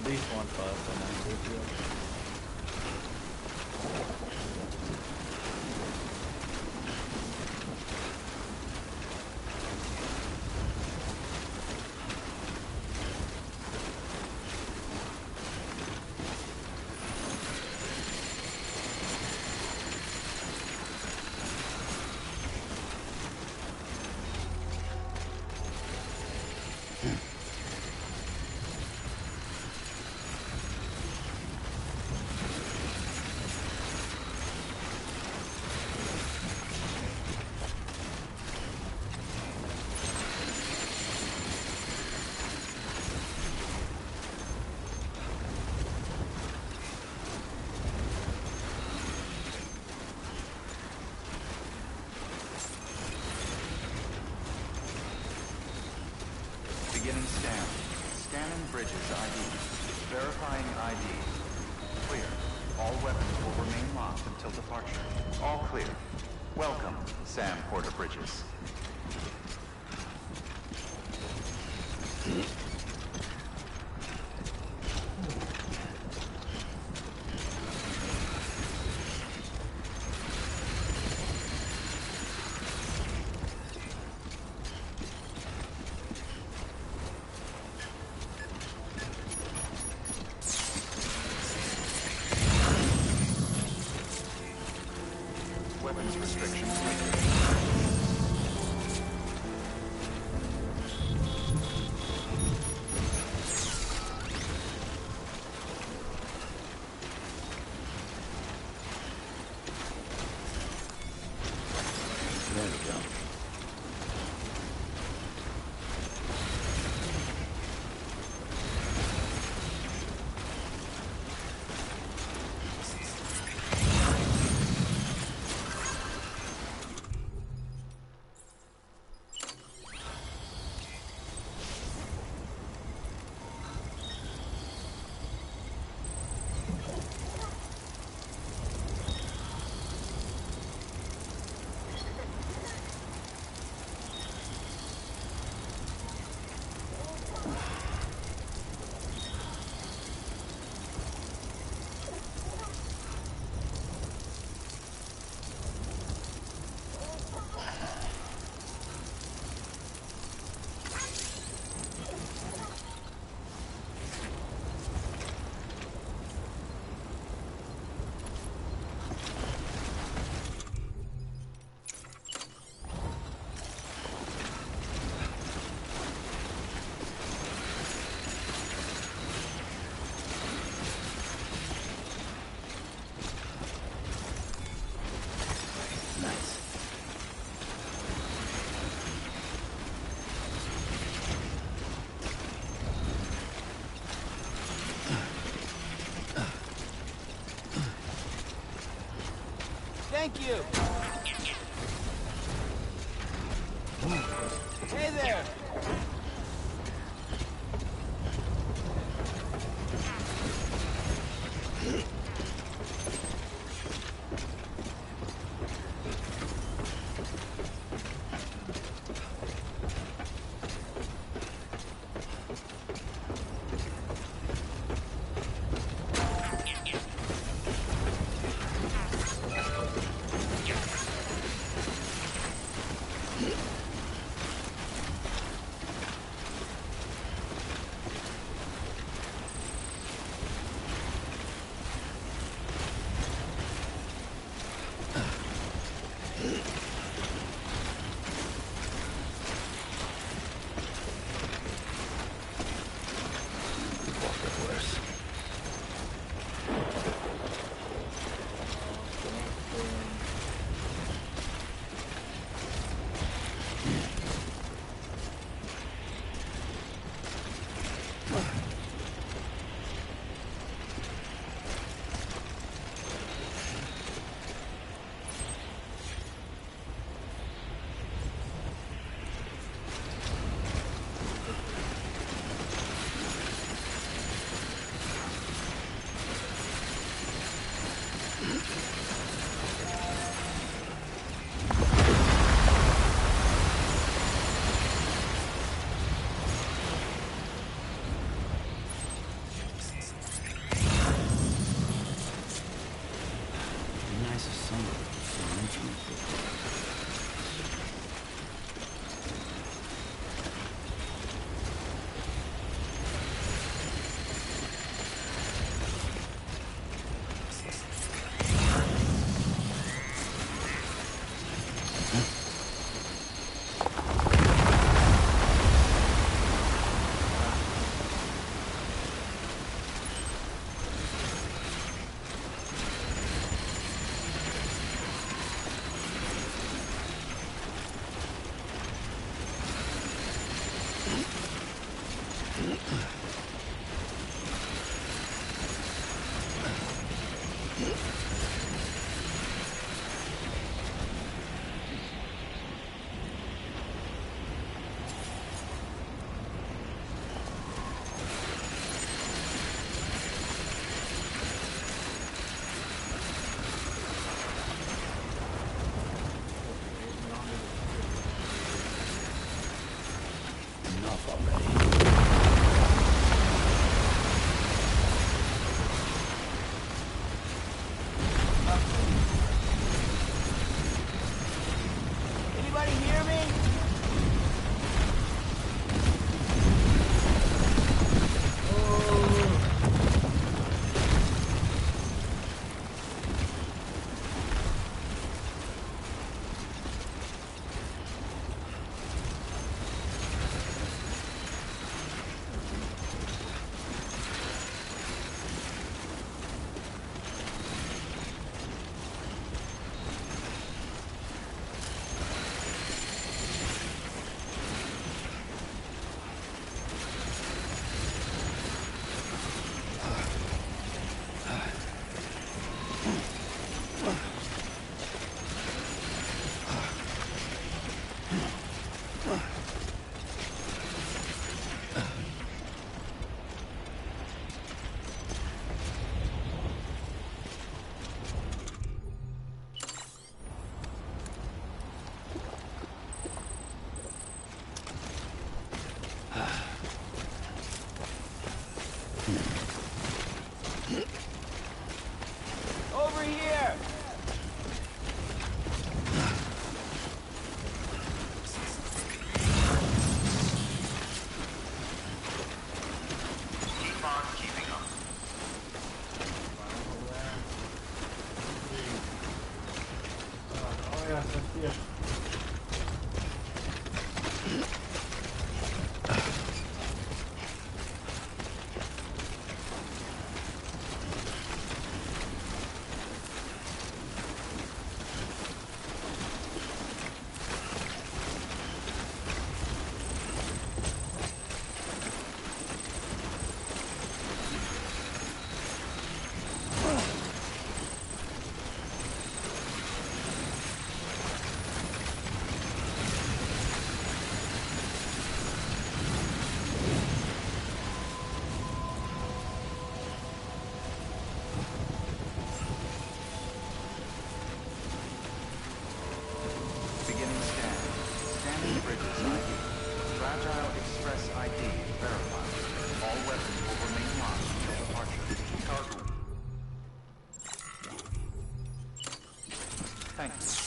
At least one bus and then go to it. Beginning scan. Scanning bridges ID. Verifying ID. Clear. All weapons will remain locked until departure. All clear. Welcome, Sam Porter Bridges. Thank you. Hey there. Enough already. Thank you.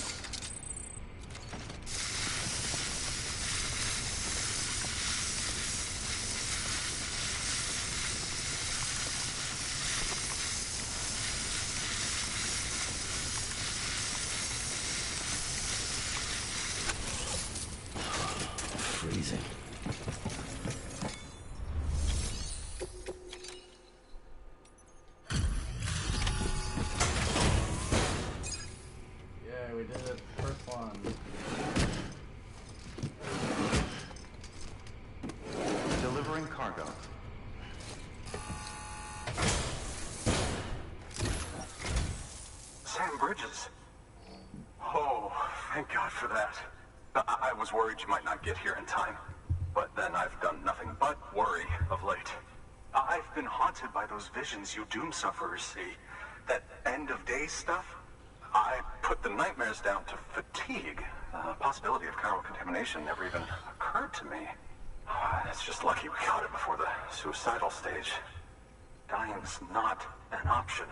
Freezing. Yeah, we did it. First one. Delivering cargo. Sam Bridges. Oh, thank God for that. I was worried you might not get here in time. But then I've done nothing but worry of late. I've been haunted by those visions you doom sufferers see. That end of days stuff. I put the nightmares down to fatigue. The possibility of chiral contamination never even occurred to me. It's just lucky we got it before the suicidal stage. Dying's not an option.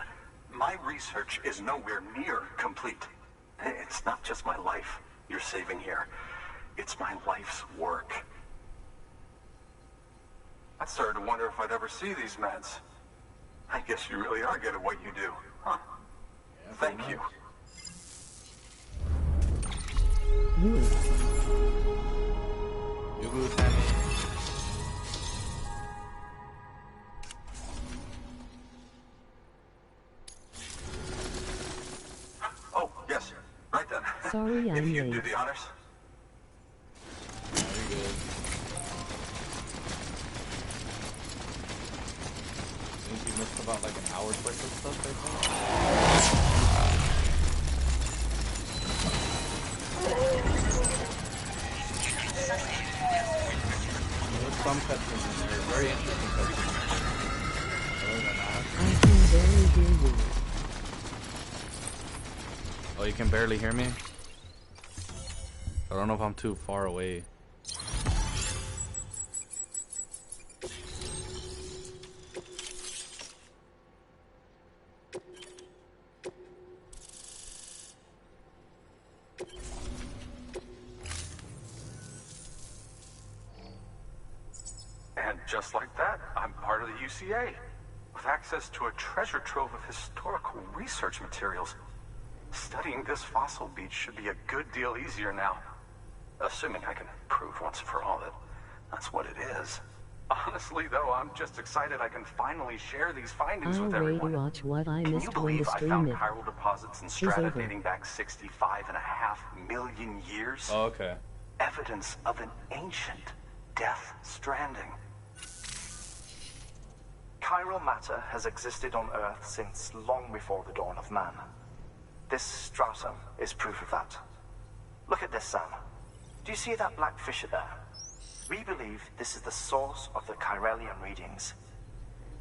My research is nowhere near complete. It's not just my life you're saving here. It's my life's work. I started to wonder if I'd ever see these meds. I guess you really are good at what you do, huh? Yeah, Thank you. You good, Sammy? Oh, yes. Right then. Sorry, if I'm you late. do the honors. Very good. Think you missed about like an hour's worth of stuff, I think? There's some cutscenes in there, very interesting cutscenes. Other than that. I can barely hear you. Oh, you can barely hear me? I don't know if I'm too far away. And just like that, I'm part of the UCA, with access to a treasure trove of historical research materials. Studying this fossil beach should be a good deal easier now. Assuming I can prove once and for all that that's what it is. Honestly, though, I'm just excited I can finally share these findings I'll with wait to everyone. watch what I Can you missed when believe the I stream found it. chiral deposits in Is strata over. dating back 65.5 million years? Oh, okay. Evidence of an ancient death stranding. Chiral matter has existed on Earth since long before the dawn of man. This stratum is proof of that. Look at this, Sam. Do you see that black fissure there? We believe this is the source of the Chiralian readings.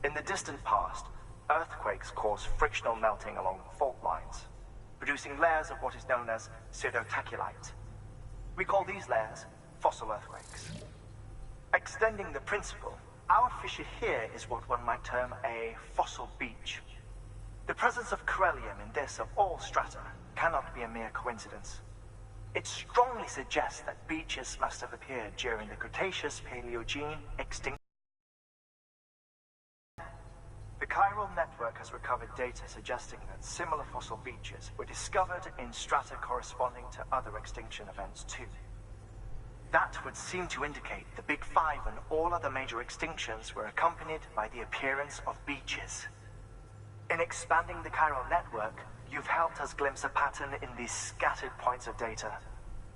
In the distant past, earthquakes cause frictional melting along fault lines, producing layers of what is known as pseudotaculite. We call these layers fossil earthquakes. Extending the principle, our fissure here is what one might term a fossil beach. The presence of Chiralium in this of all strata cannot be a mere coincidence. It strongly suggests that beaches must have appeared during the Cretaceous-Paleogene extinction. The chiral network has recovered data suggesting that similar fossil beaches were discovered in strata corresponding to other extinction events too. That would seem to indicate the Big Five and all other major extinctions were accompanied by the appearance of beaches. In expanding the chiral network, you've helped us glimpse a pattern in these scattered points of data.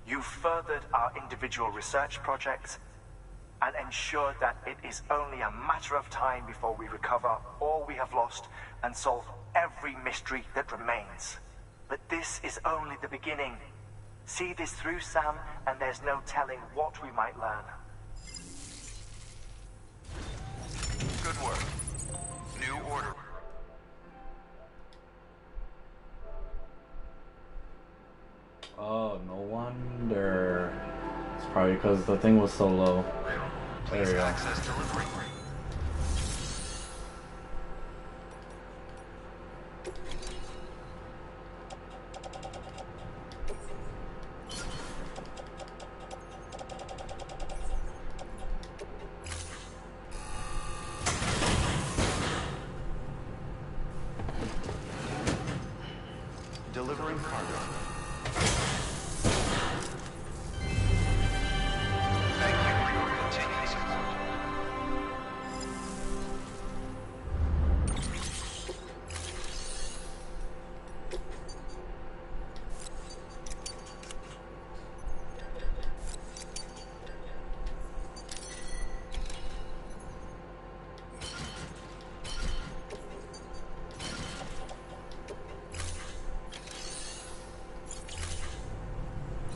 You've furthered our individual research projects and ensured that it is only a matter of time before we recover all we have lost and solve every mystery that remains. But this is only the beginning. See this through, Sam, and there's no telling what we might learn. Good work. New order. Oh, no wonder. It's probably because the thing was so low. There Please we go. access delivery. cargo.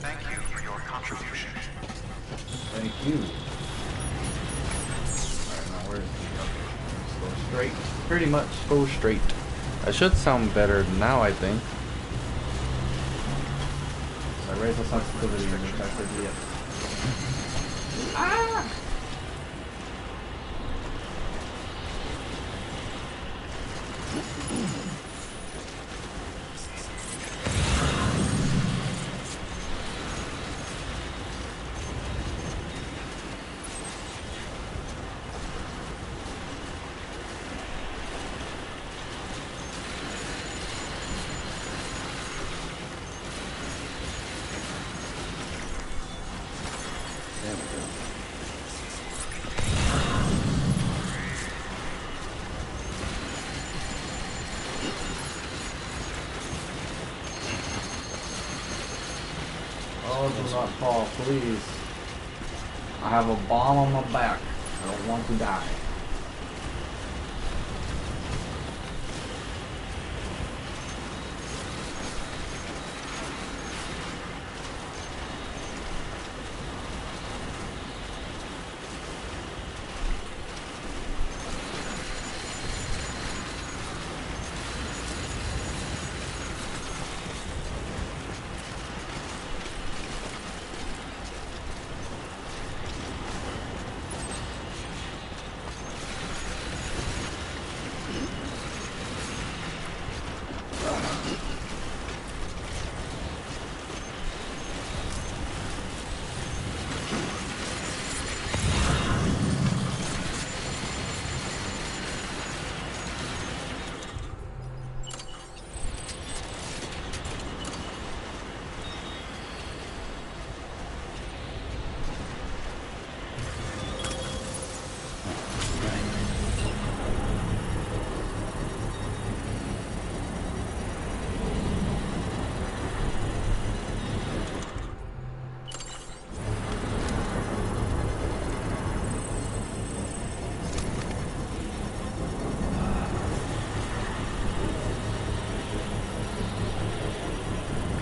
Thank you for your contribution. Thank you. Alright, now where's the okay. Let's go straight. Pretty much go straight. I should sound better now, I think. I raise the sensitivity and which I said yes. Ah! Oh, do not fall, please. I have a bomb on my back. I don't want to die.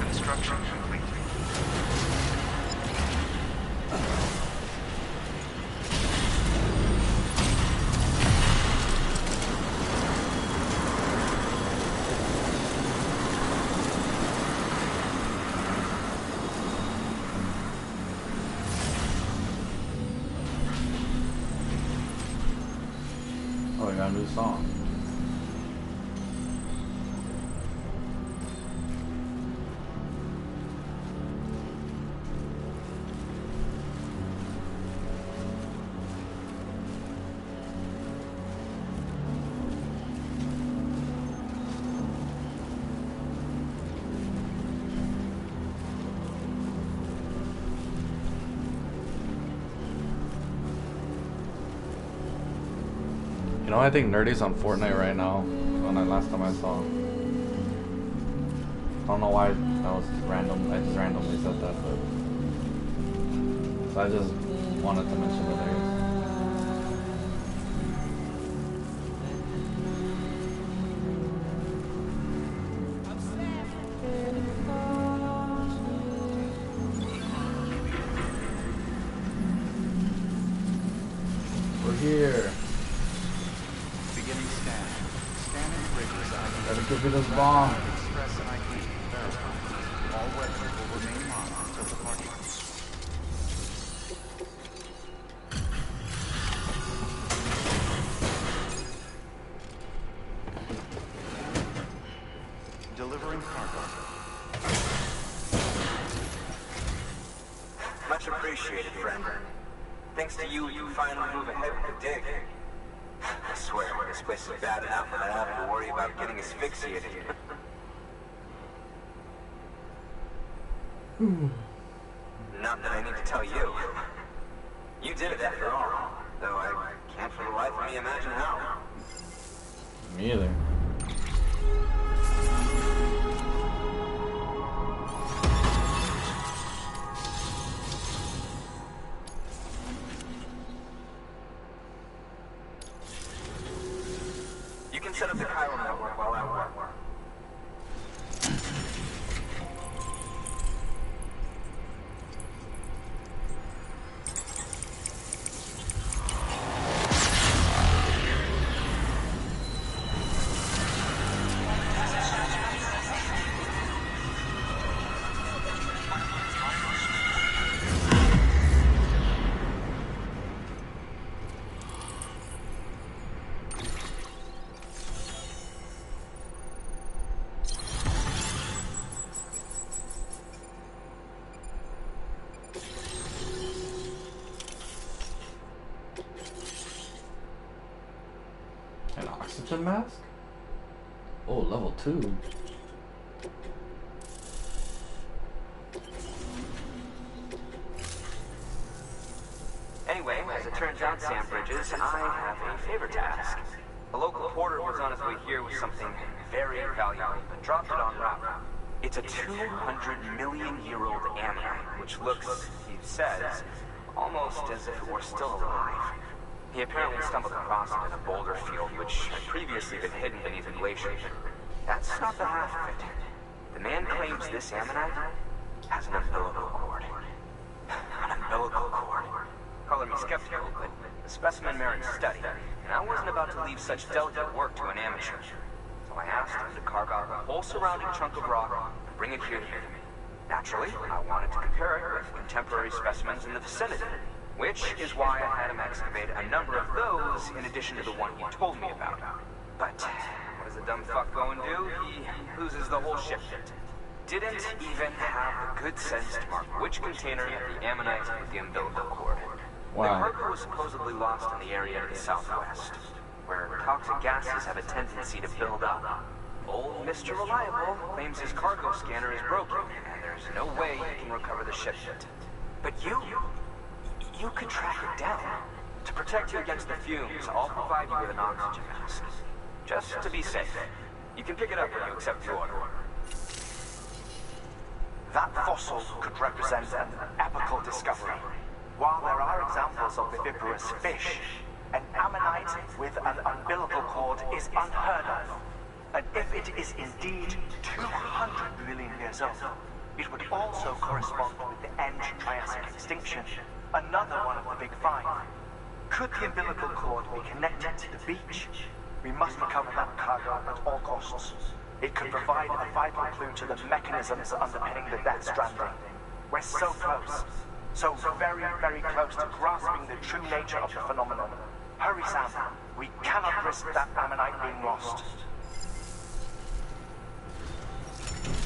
Construction complete. Oh, we got a new song. You know, I think Nerdy's on Fortnite right now. When last time I saw. I don't know why that was random. I just randomly said that, but so I just wanted to mention it. I guess. We're here. Beginning scan. Scanning bridges ID. Gotta give me this bomb. Express ID. Verified. All weapons will remain locked until departure. Delivering cargo. Much appreciated, friend. Thanks to you, you finally move ahead with the dig. I swear, this place is bad enough that I have to worry about getting asphyxiated. Not that I need to tell you. You did it after all. Though I can't for the life of me imagine how. Me either. You can set up the chiral network while I work. An oxygen mask? Oh, level 2. Anyway, as it turns out, Sam Bridges, I have a favor to ask. A local porter was on his way here with something very valuable, but dropped it en route. It's a 200-million-year-old ammonite, which looks, he says, almost as if it were still alive. He apparently stumbled across it in a boulder field, which had previously been hidden beneath a glacier. That's not the half of it. The man claims this ammonite has an umbilical cord. An umbilical cord. Color me skeptical, but the specimen merits study, and I wasn't about to leave such delicate work to an amateur. So I asked him to carve out a whole surrounding chunk of rock and bring it here to me. Naturally, I wanted to compare it with contemporary specimens in the vicinity, which is why I had him excavate a number of those in addition to the one he told me about. But what does the dumb fuck go and do? He loses the whole shipment. Didn't even have the good sense to mark which container had the ammonite with the umbilical cord. Wow. The cargo was supposedly lost in the area to the southwest, where toxic gases have a tendency to build up. Old Mr. Reliable claims his cargo scanner is broken, and there's no way he can recover the shipment. But you could track it down. To protect you against the fumes, I'll provide you with an oxygen mask. Just to be safe. You can pick it up when you accept the order. That fossil could represent an epical discovery. While there are examples of viviparous fish, an ammonite with an umbilical cord is unheard of. And if it is indeed 200 million years old, it would also correspond with the end Triassic extinction, another one of the big five. Could the umbilical cord be connected to the beach? We must recover that cargo at all costs. It could provide a vital clue to the mechanisms underpinning the Death Stranding. We're so close. So very, very close to grasping the true nature of the phenomenon. Hurry, Sam. We cannot risk that ammonite being lost.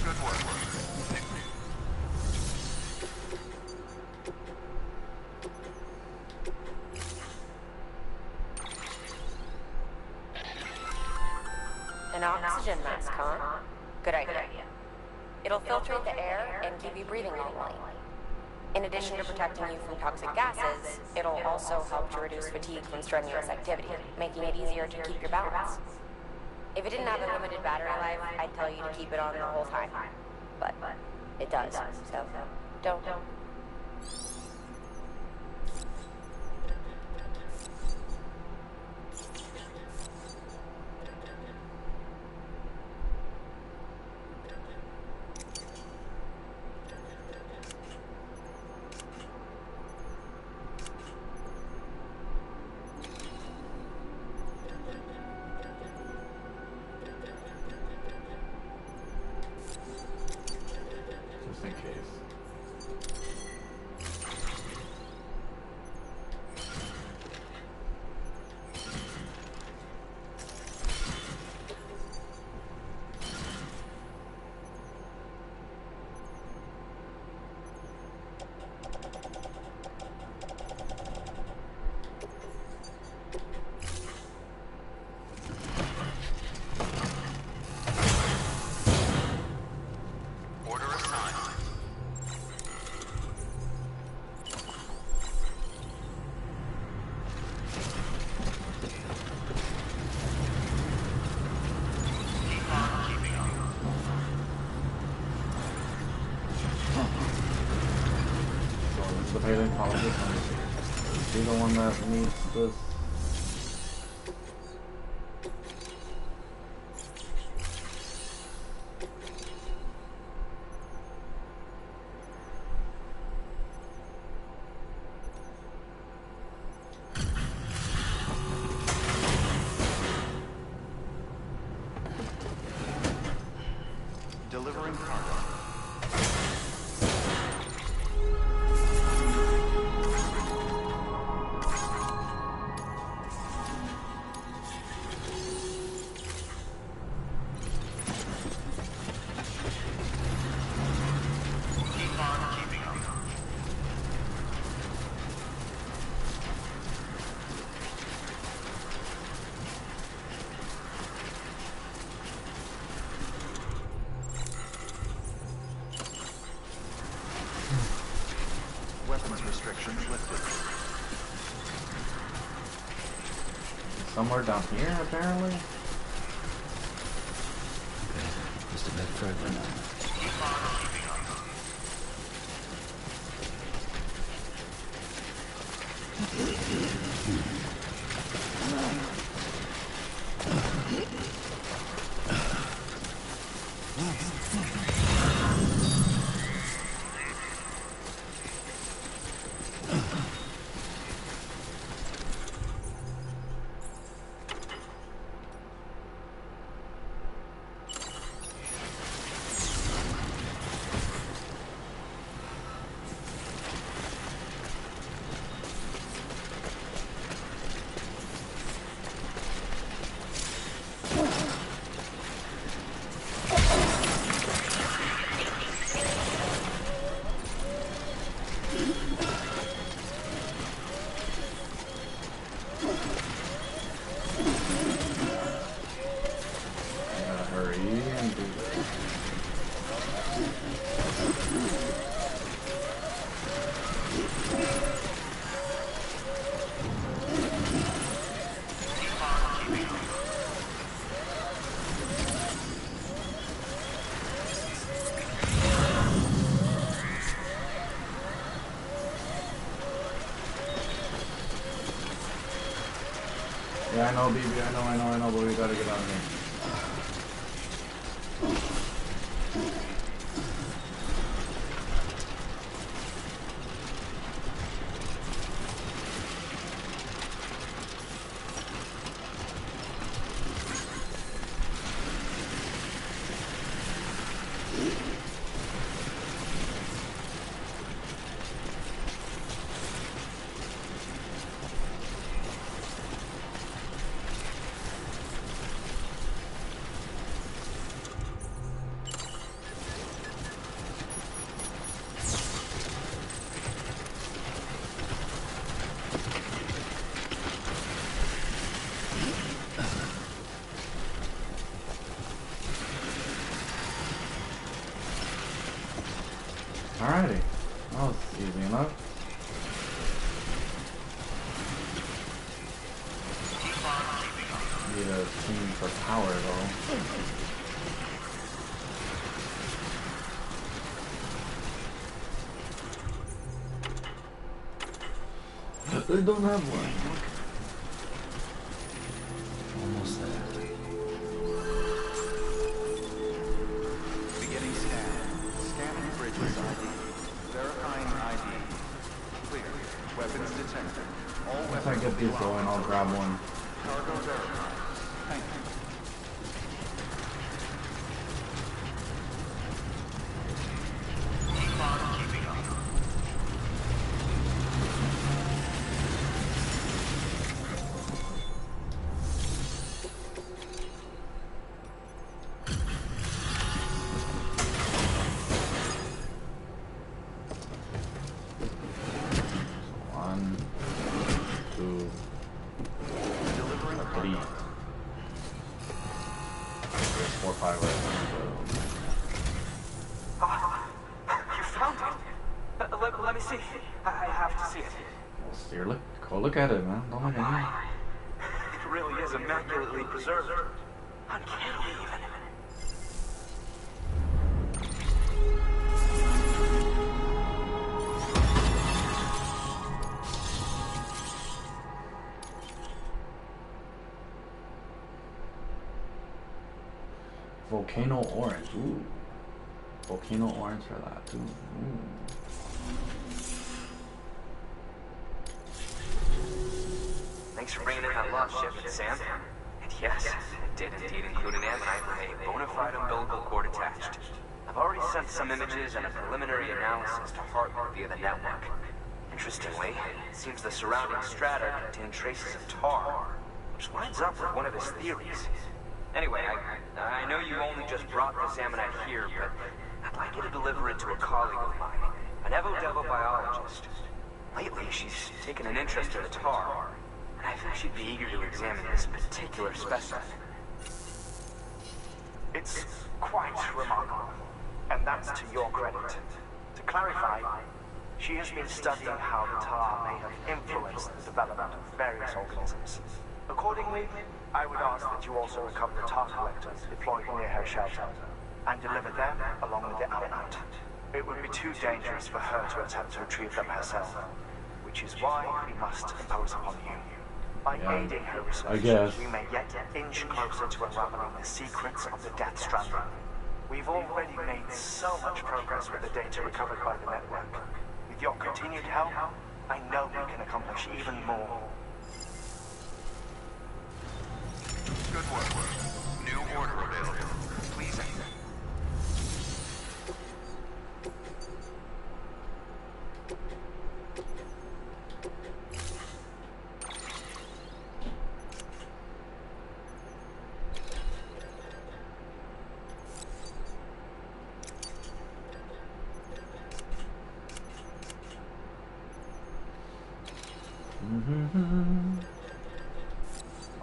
Good work. An oxygen mask, huh? Good idea. It'll filtrate the air and keep you breathing normally. In addition to protecting you from toxic gases, it'll also help to reduce fatigue from strenuous activity, making it easier to keep your balance. If it didn't have a limited battery life, I'd tell you to keep it on the whole time. But it does, so don't. Just in case. paleontologist. Is he the one that needs this? Delivering cargo. Weapons restrictions lifted. Somewhere down here, apparently. Just a bit further now. Yeah, I know, BB, I know, but we gotta get out of here. Alrighty, that was easy enough. Need a team for power though. They don't have one. Almost there. Beginning scan. Scanning bridges ID. Verifying ID. Clear. Weapons detected. All Once I weapons get these going, I'll grab one. Cargo verified. Thank you. One, two, three. There's 4, 5 right Ah, you found it. Let me see. I have to see it. now. Steer, look, go look at it, man. Don't look at me. It really is immaculately preserved. Uncanny even. Volcano orange. Ooh. Volcano orange for that too. Ooh. Thanks for bringing in that lost shipment, Sam. And yes, it did indeed include an ammonite with a bona fide umbilical cord attached. I've already sent some images and a preliminary analysis to Hartland via the network. Interestingly, it seems the surrounding strata contain traces of tar, which lines up with one of his theories. Anyway, I know you only just brought this ammonite here, but I'd like you to deliver it to a colleague of mine, an Evo-Devo biologist. Lately, she's taken an interest in the tar, and I think she'd be eager to examine this particular specimen. It's quite remarkable, and that's to your credit. To clarify, she has been studying how the tar may have influenced the development of various organisms. Accordingly, I would ask that you also recover the tar collectors deployed near her shelter, and deliver them along with the ammonite. It would be too dangerous for her to attempt to retrieve them herself, which is why we must impose upon you. By aiding her research, we may yet inch closer to unraveling the secrets of the Death Stranding. We've already made so much progress with the data recovered by the network. With your continued help, I know we can accomplish even more. Good work. New order available. Please enter.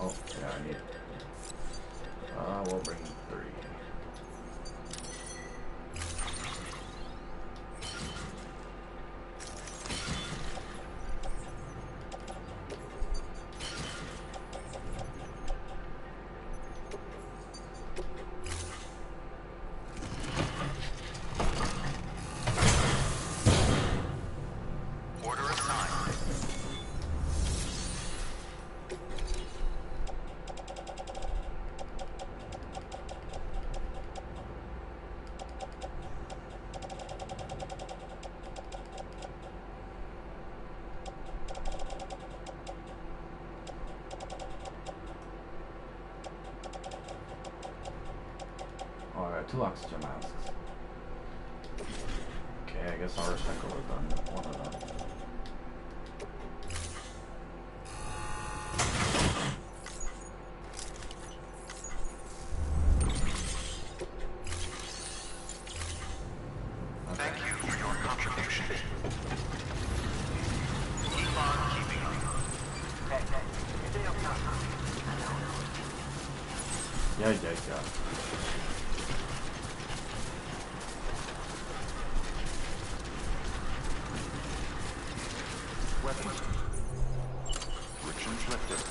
Oh, yeah, I need. We'll bring 3. Order assigned. Alright, 2 oxygen masks. Okay, I guess our recycle is done. One of them. Thank you for your contribution. Keep on keeping up. Yeah. Weapons. Restrictions lifted.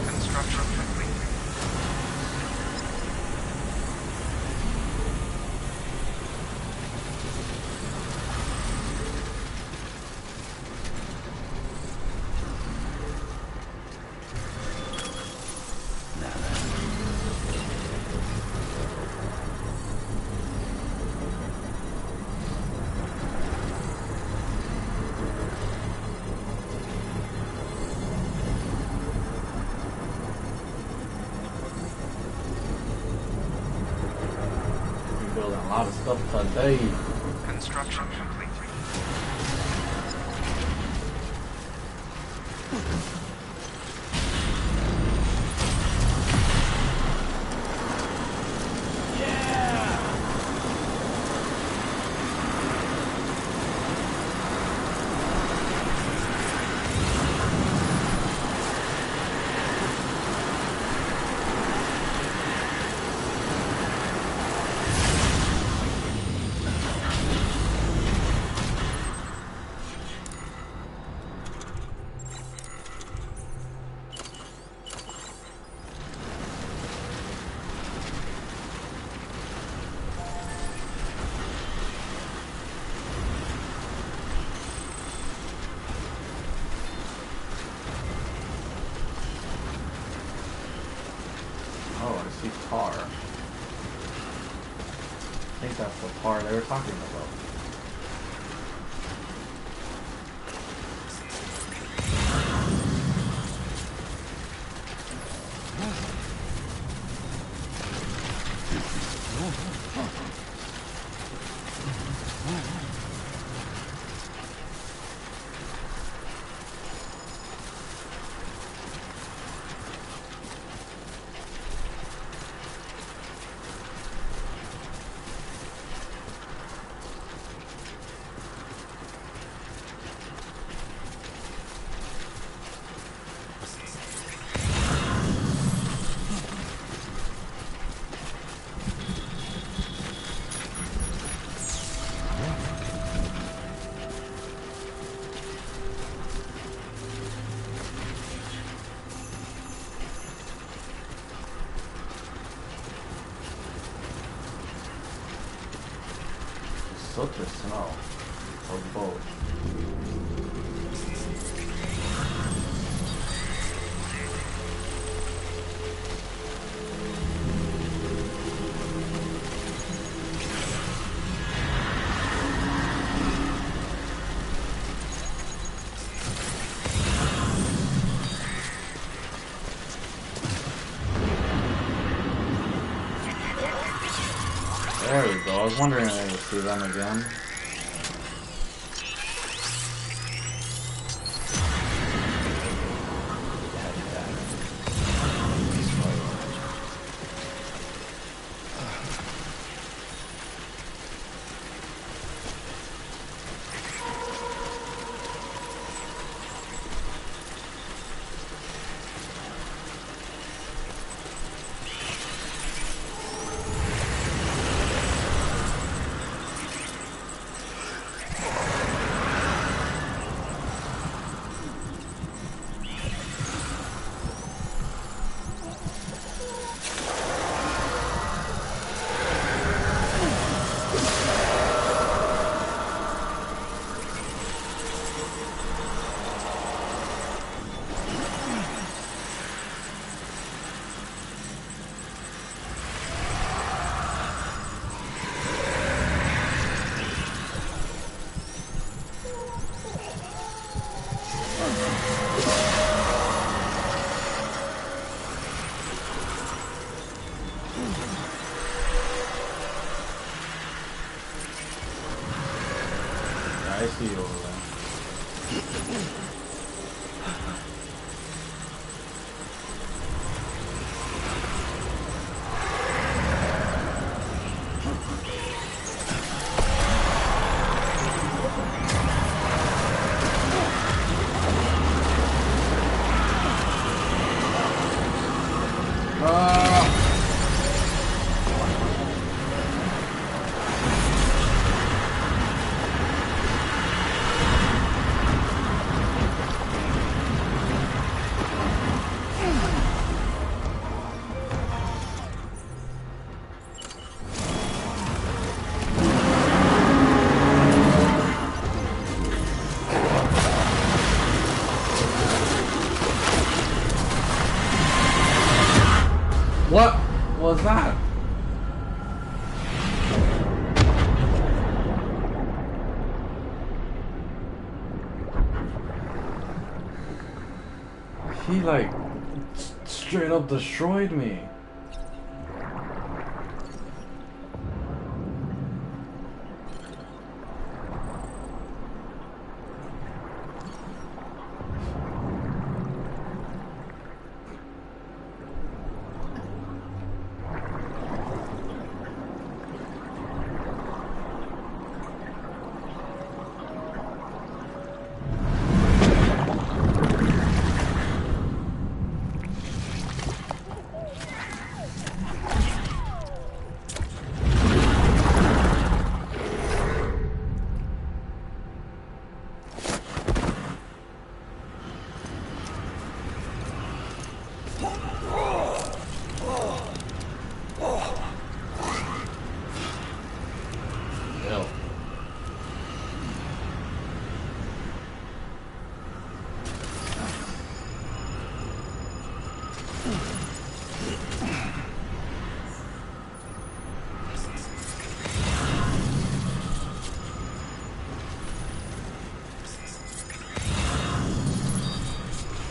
Construction complete. We're building a lot of stuff today. Construction complete. part they were talking about. Such a smell of both. There we go. I was wondering if I would see them again. I see you over there. What was that? He like straight up destroyed me.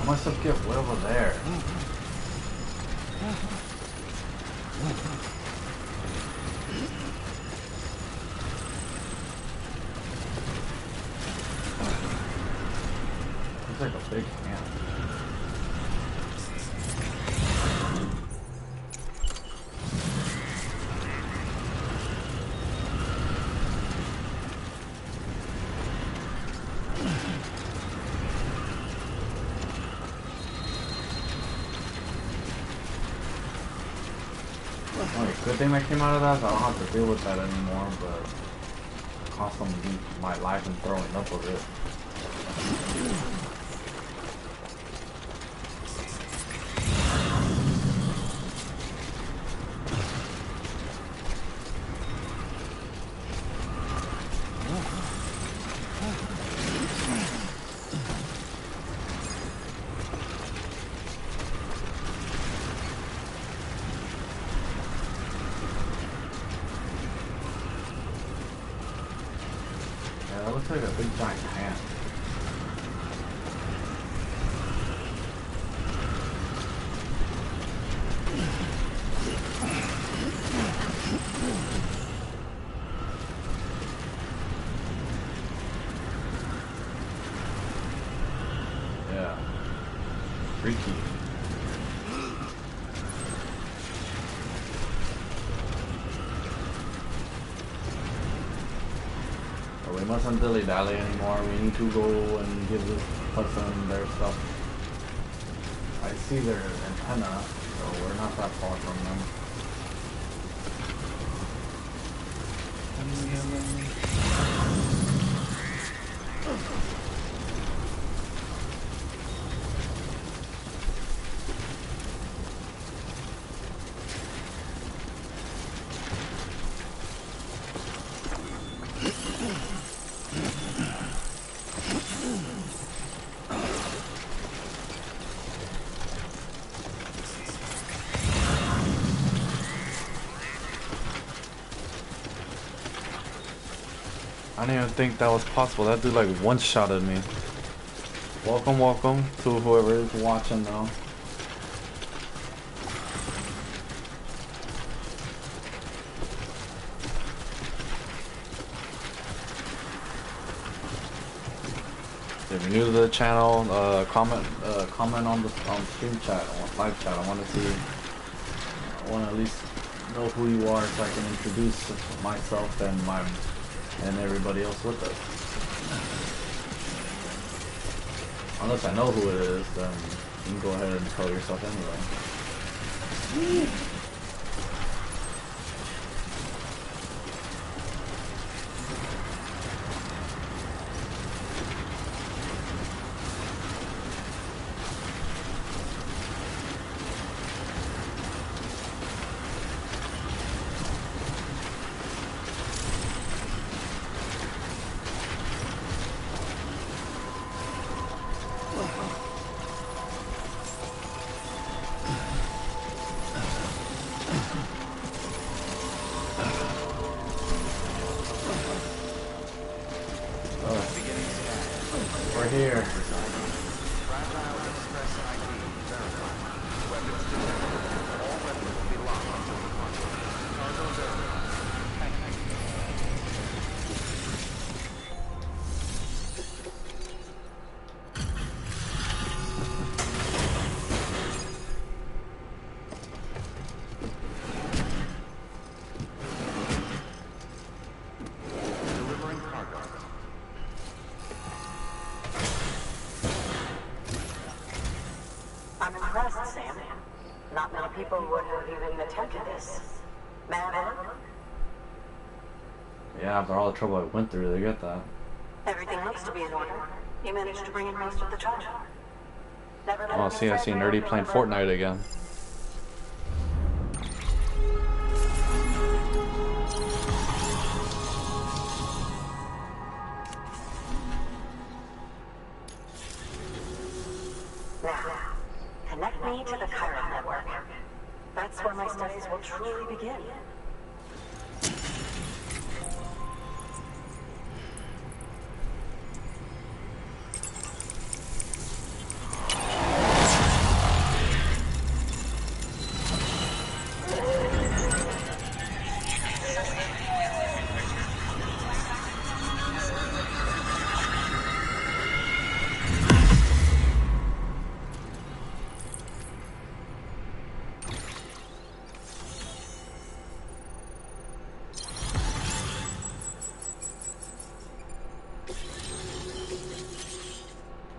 I must have get way over there. Looks like a big hand. Good thing that came out of that, so I don't have to deal with that anymore, but it cost them my life and throwing up with it. That looks like a big giant hand. Yeah. Freaky. We mustn't dilly-dally anymore. We need to go and give this person their stuff. I see their antenna, so we're not that far from them. I didn't even think that was possible. That dude like one-shotted me. Welcome, welcome to whoever is watching now. If you're new to the channel, comment on the stream chat, on live chat. I want to see. I want to at least know who you are, so I can introduce myself and everybody else with us. Unless I know who it is, then you can go ahead and tell yourself anyway. Here. I'm impressed, Sam. Not many people would have even attempted this. May I have a look? Yeah, after all the trouble I went through to get that. Everything looks to be in order. You managed to bring in most of the charge. Oh, see, I see Nerdy playing Fortnite again. Now, connect me to the Chiron network. That's where my studies will truly begin.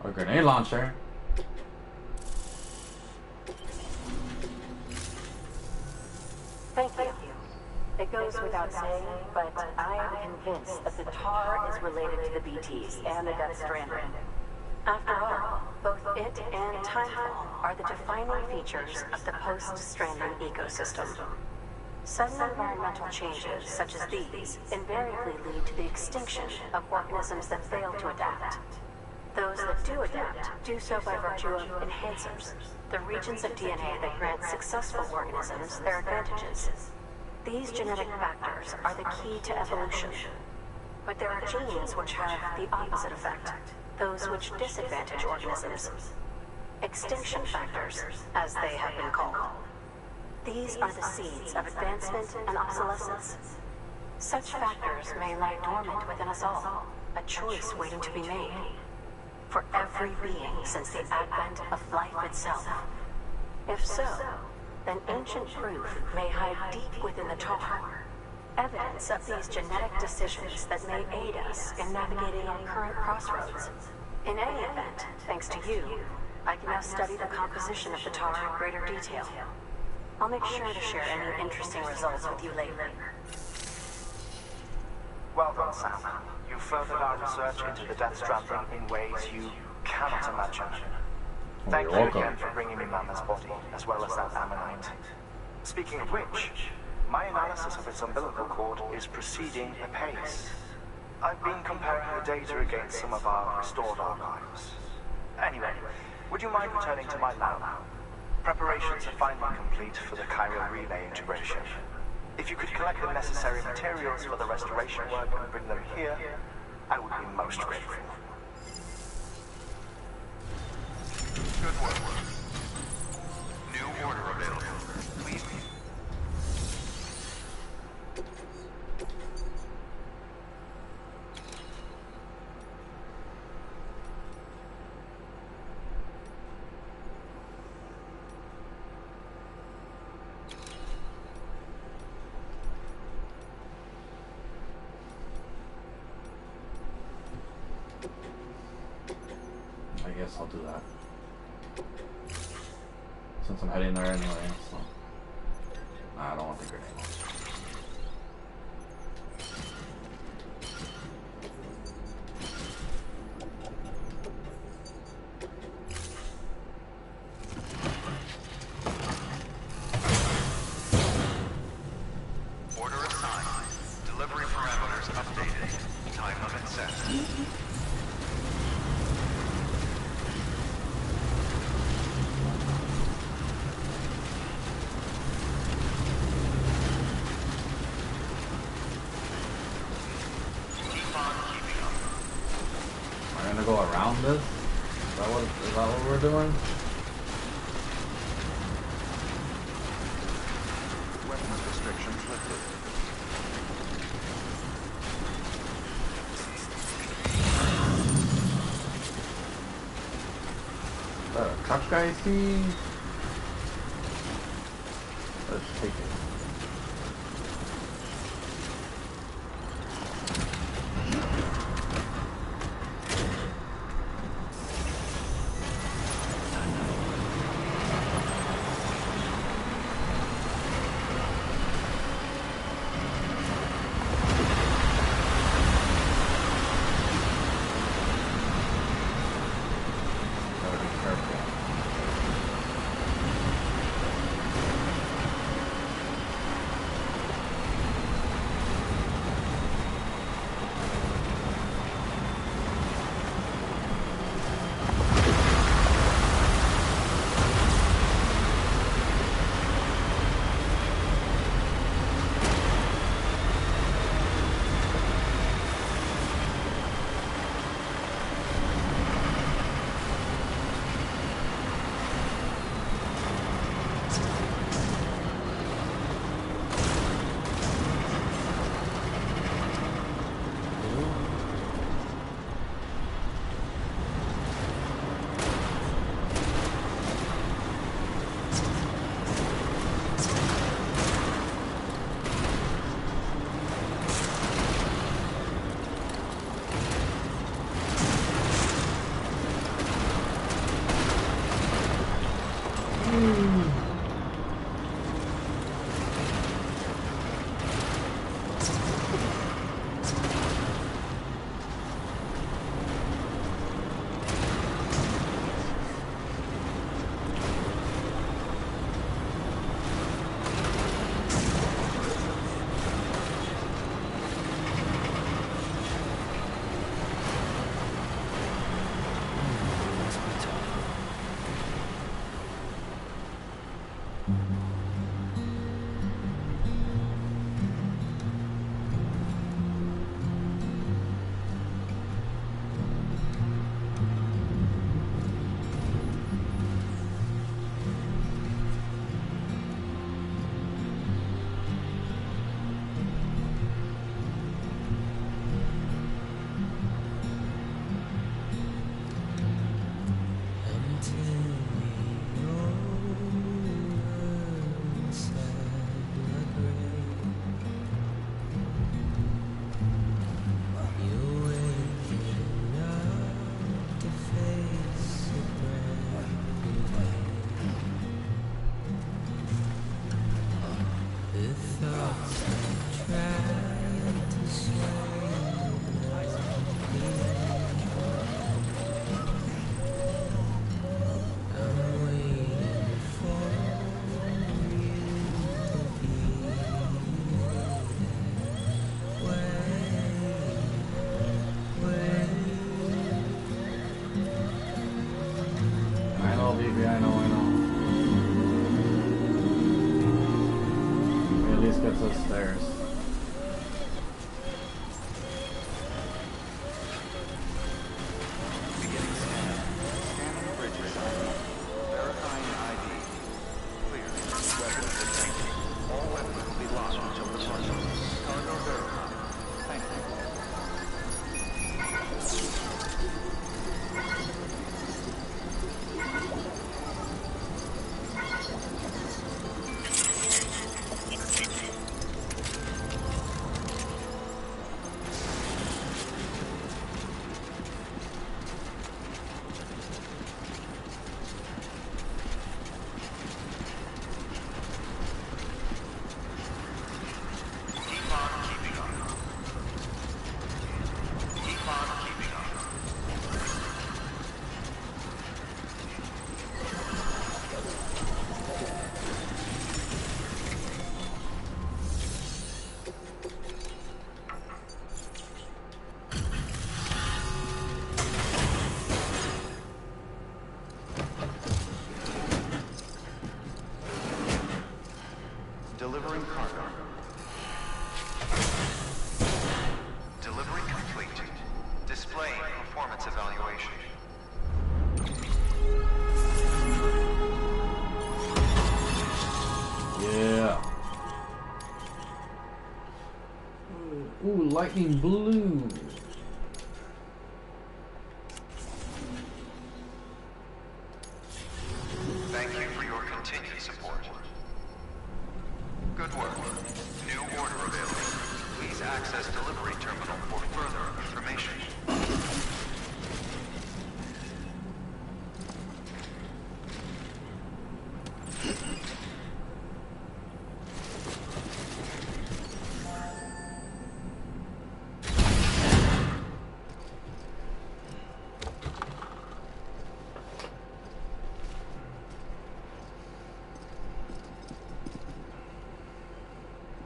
Or grenade launcher. Thank you. It goes without saying, but I am convinced that the tar is related to the BTs and the Death Stranding. After all, both it and Timefall are the defining features of the post-Stranding ecosystem. Sudden environmental changes such as these invariably lead to the extinction of organisms that fail to adapt. Those that do adapt do so by virtue of enhancers, the regions of DNA that grant successful organisms their advantages. These genetic factors are the key to evolution. But there are genes which have the opposite effect, those which disadvantage organisms. Extinction factors, as they have been called. These are the seeds of advancement and obsolescence. Such factors may lie dormant within us all, a choice waiting to be made. For every being since the advent of life itself. If so, then ancient proof may hide deep within the tar. Evidence of these genetic decisions that may aid us in navigating our current crossroads. In any event, thanks to you, I can now study the composition of the tar in greater detail. I'll make sure to share any interesting results with you later. Well done, Sam. You furthered our research into the Death Stranding in ways you cannot imagine. Thank you again for bringing me Mama's body, as well as that ammonite. Speaking of which, my analysis of its umbilical cord is proceeding apace. I've been comparing the data against some of our restored archives. Anyway, would you mind returning to my lab? Preparations are finally complete for the Cairo relay integration. If you could collect the necessary materials for the restoration work and bring them here, I would be most grateful. Good work. New order available. Please. I guess I'll do that. Since I'm heading there anyway, so. Nah, I don't want the grenade launcher. Order assigned. Delivery parameters updated. Time limit set. Go around this? Is that what we're doing? Weapons restrictions lifted. Is that a truck guy see? Let's take it. Yeah, I know. At least gets us stairs. Beginning scan. Scanning bridges ID. Verifying ID. Clear. Weapons detected. All weapons will be locked until departure. Cargo verified. Thank you. Delivering cargo. Delivery complete. Displaying performance evaluation. Yeah. Ooh, lightning blue. Thank you for your continued support. Good work. New order available. Please access delivery terminal for further information.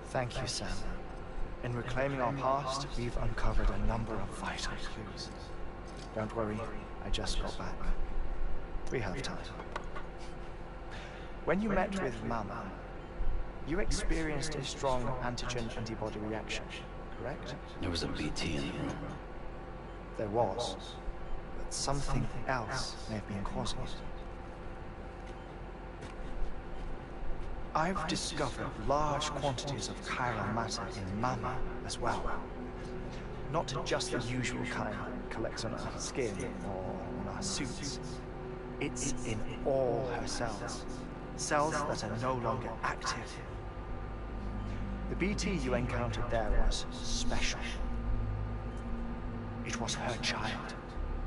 Thank you, Sam. In reclaiming our past, we've uncovered a number of vital clues. Don't worry, I just got back. We have time. When you met with Mama, you experienced a strong antigen-antibody reaction, correct? There was a BT in the room. There was, but something else may have been causing it. I've discovered large quantities of chiral matter in Mama as well. Not just the usual kind that collects on our skin or on our suits. It's in all her cells. Cells that are no longer active. The BT you encountered there was special. It was her child,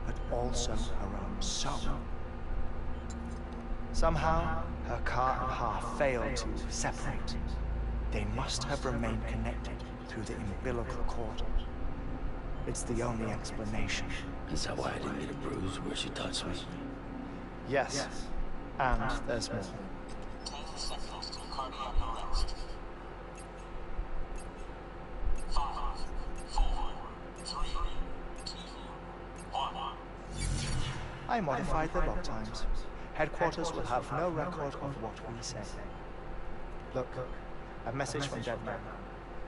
but also her own soul. Somehow, her car and half failed to separate. They must have remained connected through the umbilical cord. It's the only explanation. Is that why I didn't get a bruise where she touched me? Yes. And there's more. 10 seconds to cardiac arrest. 5, 4, 3, 2, 1. I modified the log times. Headquarters will have no record of what we say. Look, a message from Deadman.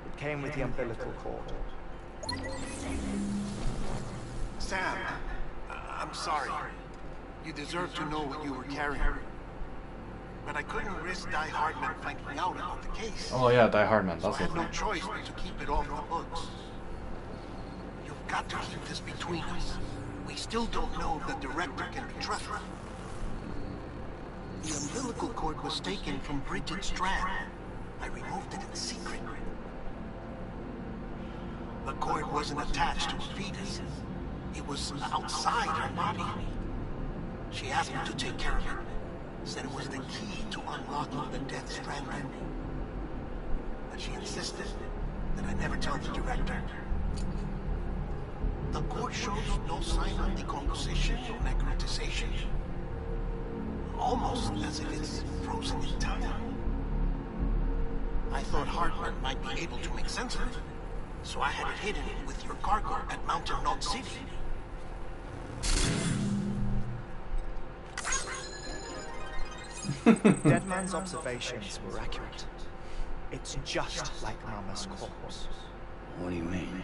It came with the umbilical cord. Sam, I'm sorry. You deserve to know what you were carrying. But I couldn't risk Die Hardman finding out about the case. Oh yeah, Die Hardman. So I That's had his no name. choice but to keep it off the books. You've got to keep this between us. We still don't know if the director can be trusted. The umbilical cord was taken from Bridget Strand. I removed it in secret. The cord wasn't attached to a fetus. It was outside her body. She asked me to take care of it. Said it was the key to unlocking the Death Stranding. But she insisted that I never tell the director. The cord shows no sign of decomposition or necrotization. Almost as if it's frozen in time. I thought Hartman might be able to make sense of it, so I had it hidden with your cargo at Mountain Knot City. Deadman's observations were accurate. It's just like Mama's corpse. What do you mean?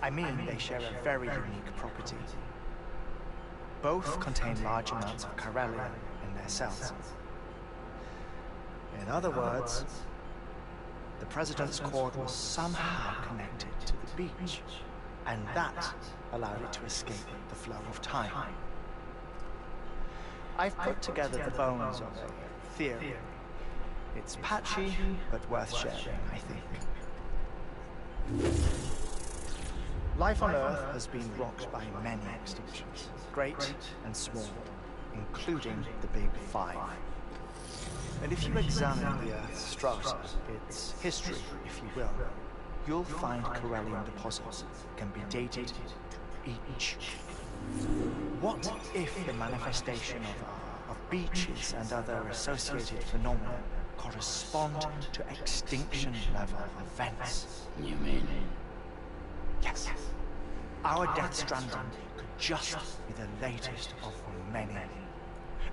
I mean, they share a very unique property. Both contain large amounts of chiralium in their cells. In other words, the President's cord was somehow connected to the beach, and that allowed it to escape the flow of time. I've put together the bones of a theory. It's patchy, but worth sharing, I think. Life on Earth has been rocked by many extinctions, great and small, including the Big Five. And if you examine the Earth's strata, its history, if you will, you'll find chiralium deposits can be dated to each. What if the manifestation of beaches and other associated phenomena correspond to extinction-level events? You mean? Yes. Our Death Stranding could just be the latest of many.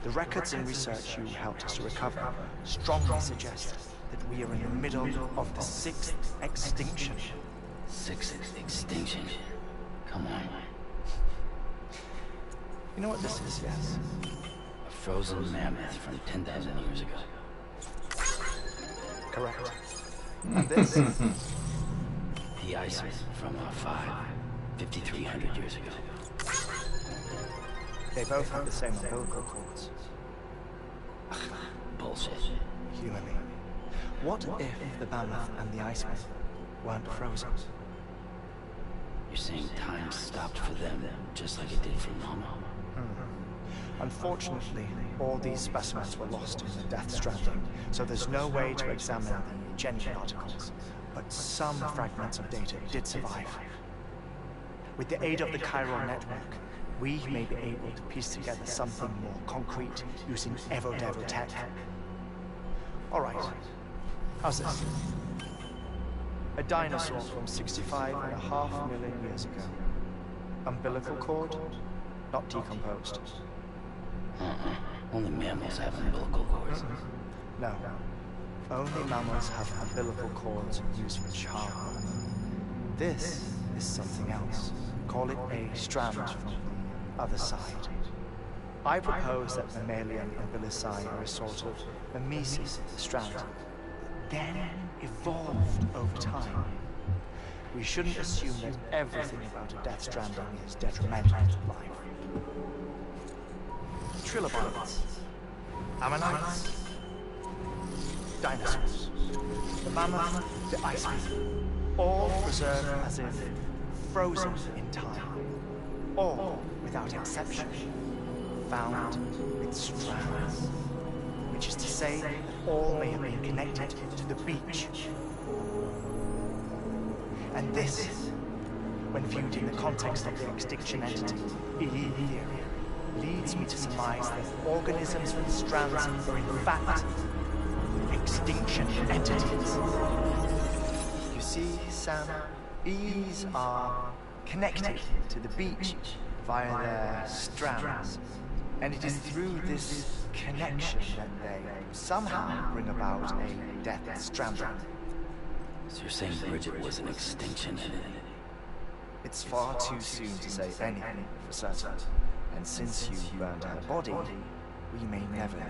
The records and research you helped us to recover strongly suggest that we are in the middle of the 6th extinction. 6th extinction? Come on. You know what this is, yes? A frozen mammoth from 10,000 years ago. Correct. And this? The ice from 5,300 years ago. They both have the same umbilical cords. Bullshit. Humor me. What if the mammoth and the iceman weren't frozen? You're saying time stopped for them, just like it did for Mama? Unfortunately, all these specimens were lost in the Death Stranding, so there's no way to examine the genuine articles. But some fragments of data did survive. With the aid of the chiral network, we may be able to piece together something more concrete using Evo-Devo tech. Alright, how's this? A dinosaur from 65.5 million years ago. Umbilical cord, not decomposed. Only mammals have umbilical cords. No. Only mammals have umbilical cords used for childbirth. This is something else. Call it a strand from the other side. I propose that mammalian umbilici are a sort of mimesis strand, then evolved over time. We shouldn't assume that everything about a Death Stranding is detrimental to life. Trilobites, ammonites, dinosaurs, the mammoth, the iceman, all preserved as if frozen in time, all without exception, found with strands, which is to say that all may have been connected to the beach. And this, when viewed in the context of the extinction entity, EE theory, leads me to surmise that organisms with strands are in fact extinction entities. You see, Sam, EEs are connected to the beach via their strands, and it is through this connection that they somehow bring about a Death Stranding. So you're saying Bridget was an extinction entity? It's far too soon to say anything for certain. And since you burned her body, we may never know.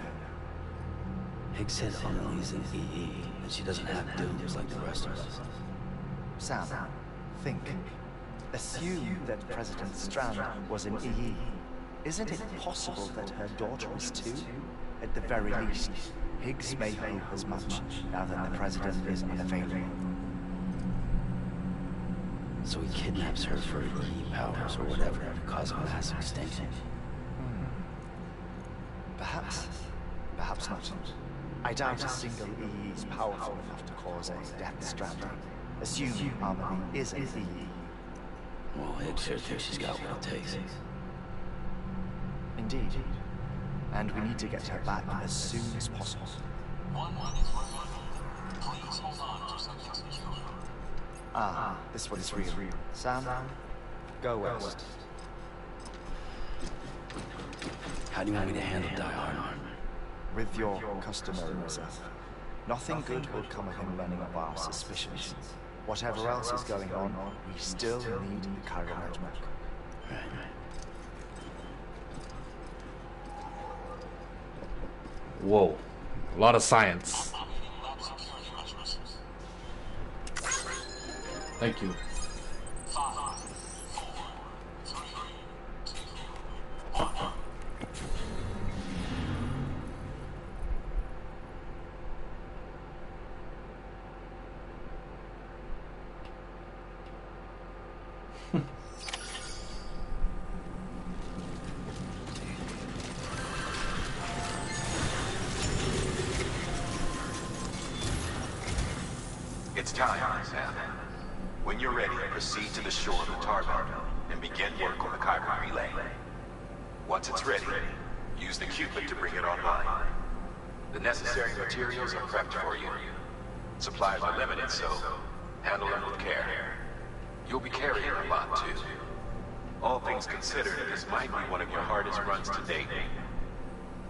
Higgs said Emily's an EE, and she doesn't have dooms like the rest of us. Sam, think. Assume that President Strand was an EE. Isn't it possible that her daughter is too? At the very least, Higgs may hope as much now that the President is unavailable. So he kidnaps her for EE powers or whatever to cause a mass extinction. Perhaps. Perhaps not. I doubt a single EE is powerful enough to cause a Death Stranding. Assume Harmony is an EE. Well, Higgs sure thinks she's got what it takes. Indeed. And we need to get her back as soon as possible. 1 minute remaining. Please hold on to something secure. Ah, this one is real. Sam, go west. How do you want me to handle Die Hard? with your customary reserve. Nothing good will come of him learning of our suspicions. Whatever else is going on, we still need the Cairo network. Whoa. A lot of science. Thank you. It's time, Sam. When you're ready, proceed to the shore of the tar belt and begin work on the Cairo relay. Once it's ready, use the Cupid to bring it online. The necessary materials are prepped for you. Supplies are limited, so handle them with care. You'll be carrying a lot, too. All things considered, this might be one of your hardest runs to date.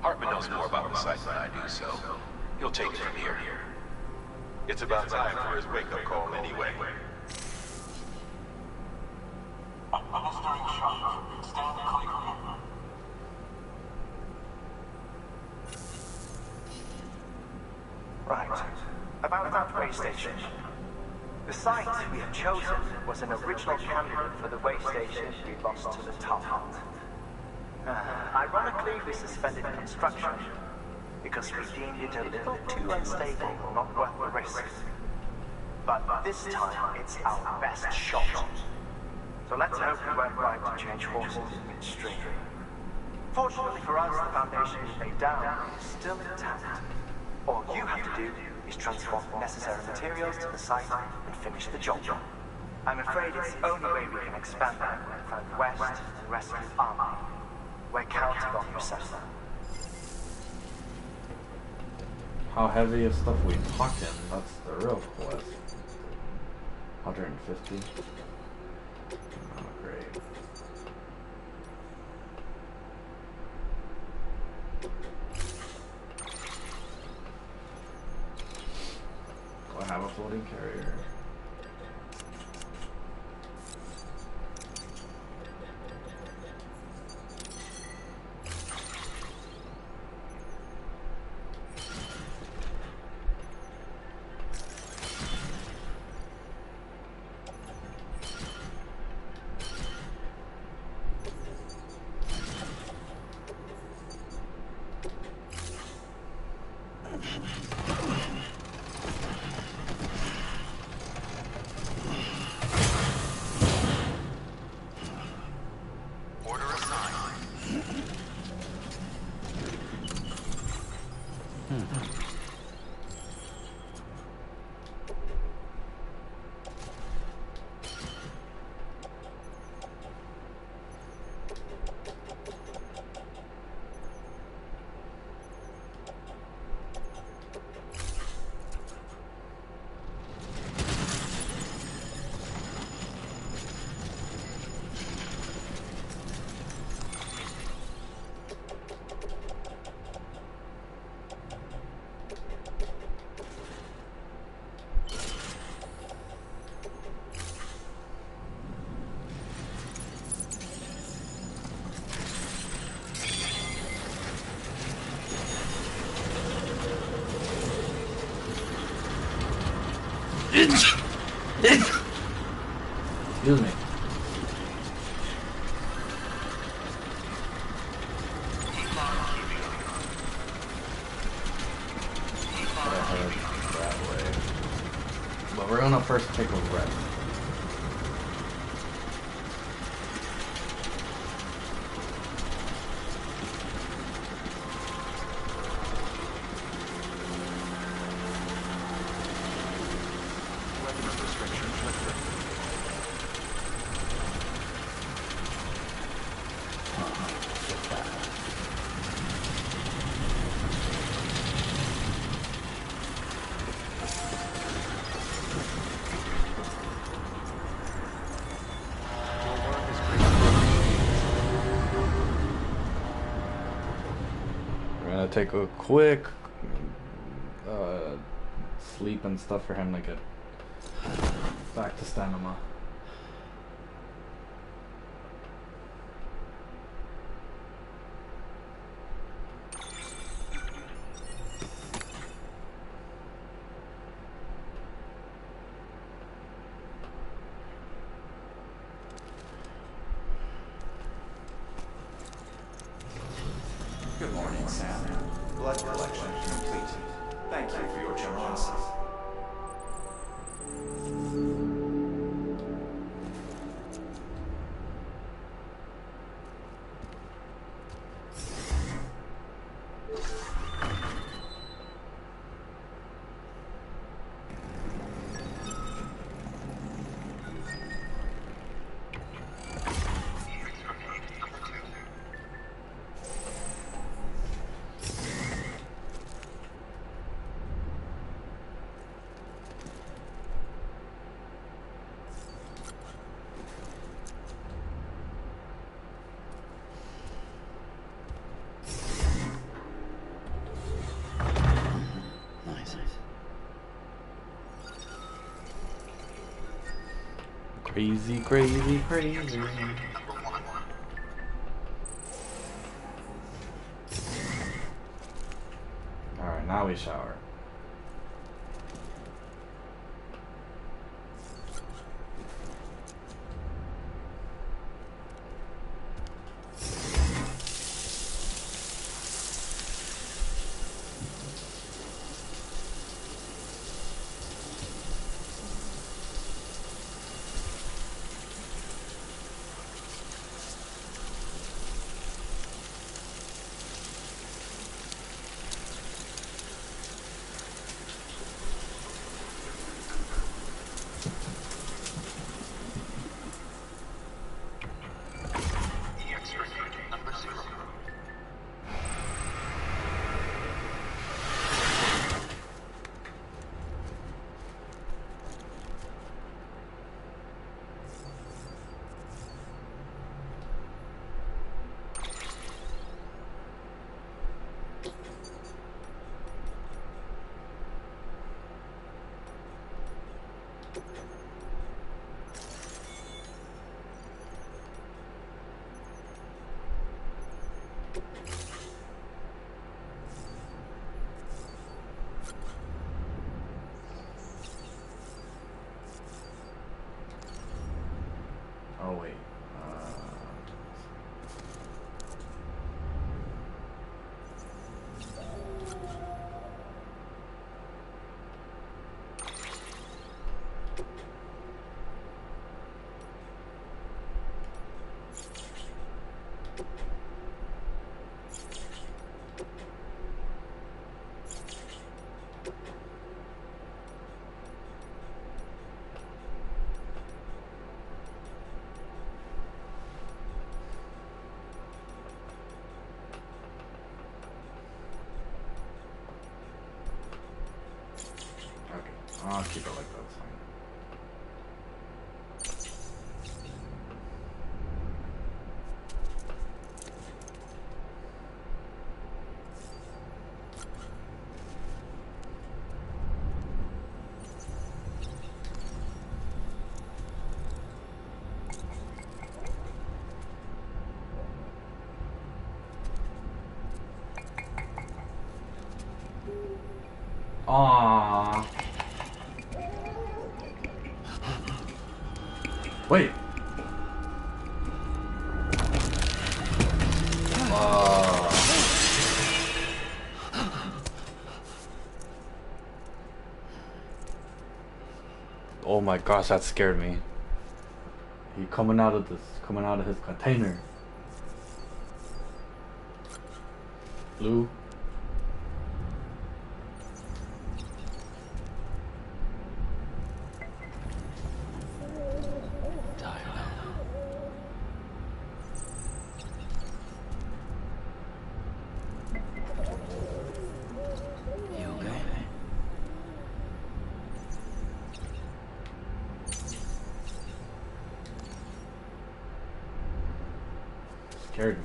Hartman knows more about the site than I do, so he'll take it from here. It's about time for his wake-up call anyway. Administering shock. Stand clear. Right. About that way station. The site we had chosen was an original candidate for the way station we lost to the Tar. Ironically, we suspended construction because we deemed it a little too unstable, not worth the risk. But this time, it's our best shot. So let's hope we weren't right to change horses in midstream. Fortunately for us, the foundation we laid down is still intact. All you have to do is transport the necessary materials to the site and finish the job. I'm afraid it's the only way we can expand that and find West and rescue the army. We're counting on you, sir. How heavy is stuff we talking? That's the real quest. 150. Oh, great. Do I have a floating carrier? Excuse me. That way. But we're gonna first take a rest. gonna take a quick sleep and stuff for him to get back to stamina. Good morning, Sam. Blood collection complete. Thank you for your generosity. Crazy, crazy, crazy. Alright, now we shower. Oh wait. I'll keep it like that, it's fine. Aww. Wait. Oh my gosh, that scared me. He coming out of his container. Blue. Scared me.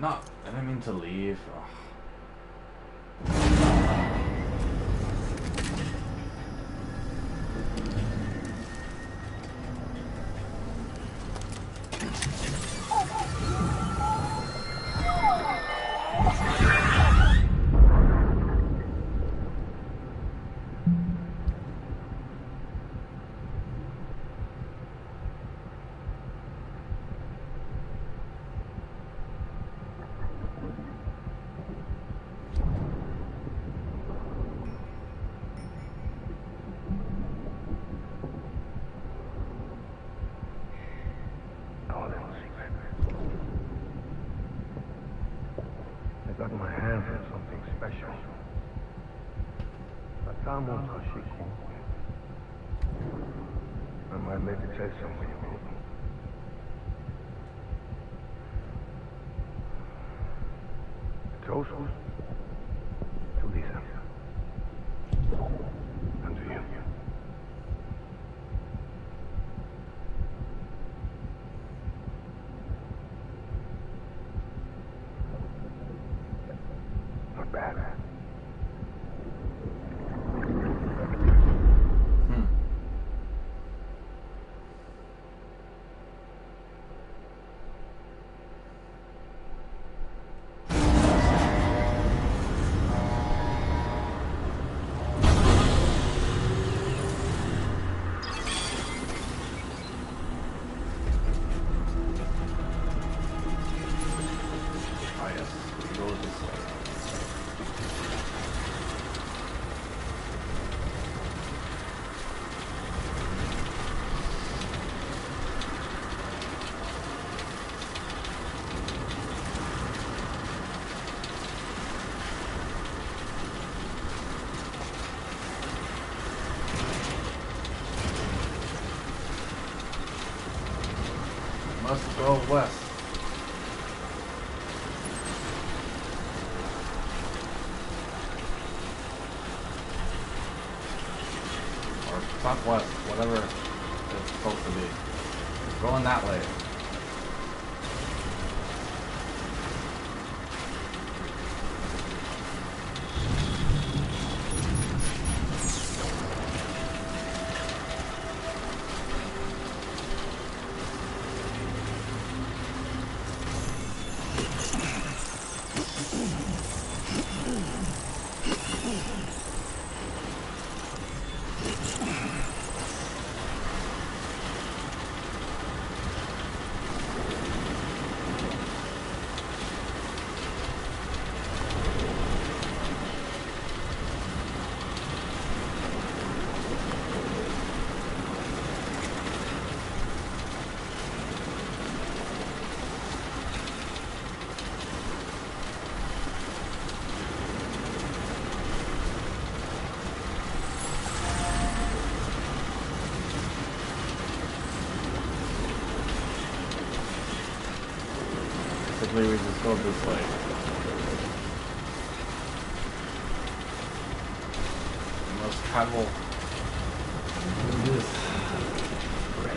No, I didn't mean to leave. Ugh. I got my hands on something special. I might make it taste something. Toast to Lisa. And to you. Not bad. Must go west. Or southwest, whatever it's supposed to be. Going that way. We just go this way. We must travel this way.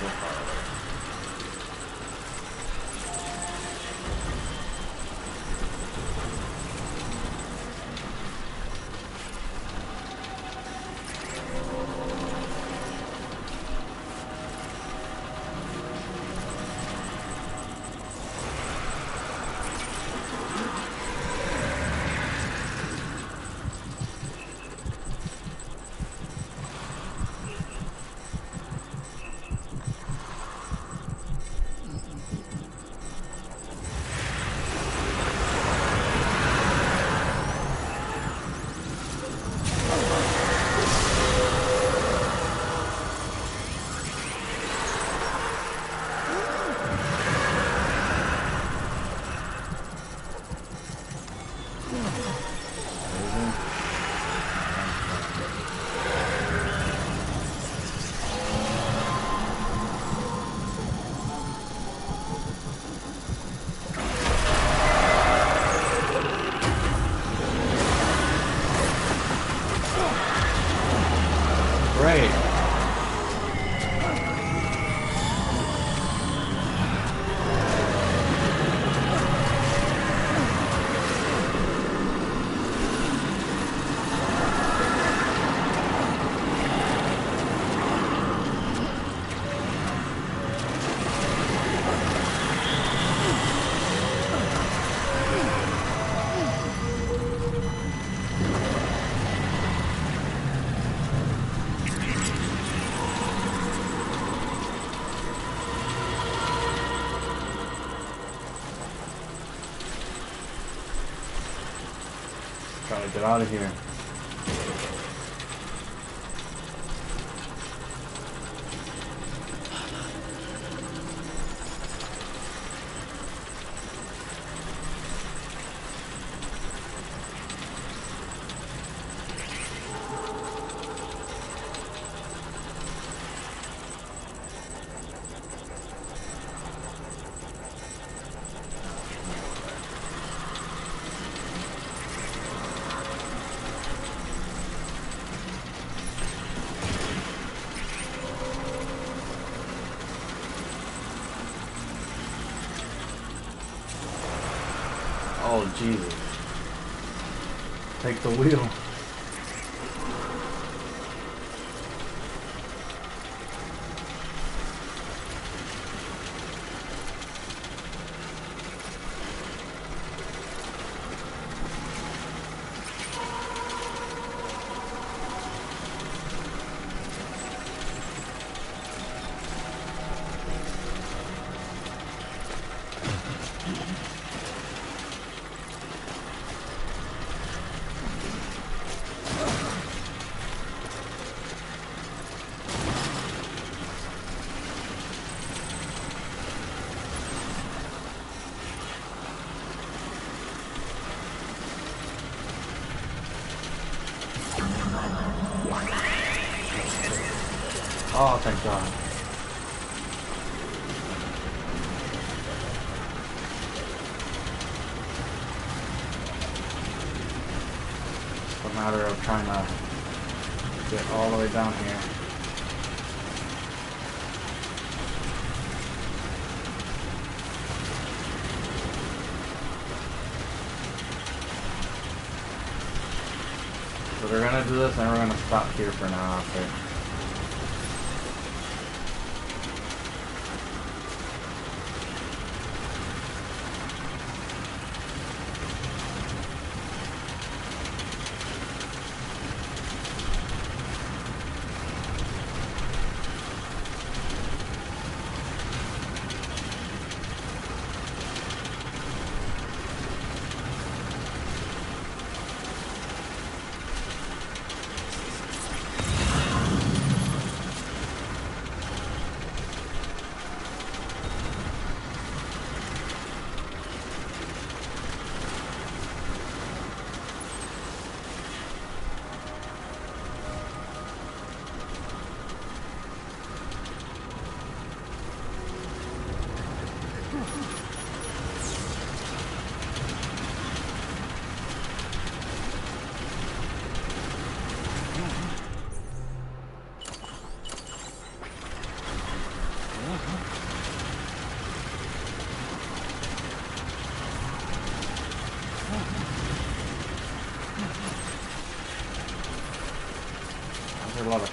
so far away. Great. Try to get out of here. Oh, Jesus. Take the wheel. Oh, thank God. It's a matter of trying to get all the way down here. So we're gonna do this and we're gonna stop here for now after.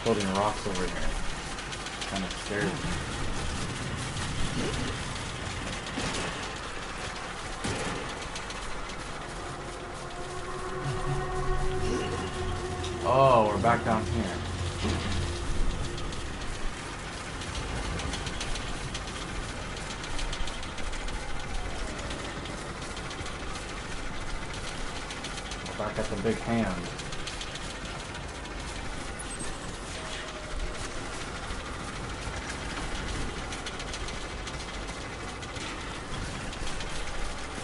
floating rocks over here. Kind of scary. Oh, we're back down here. We're back at the big hand.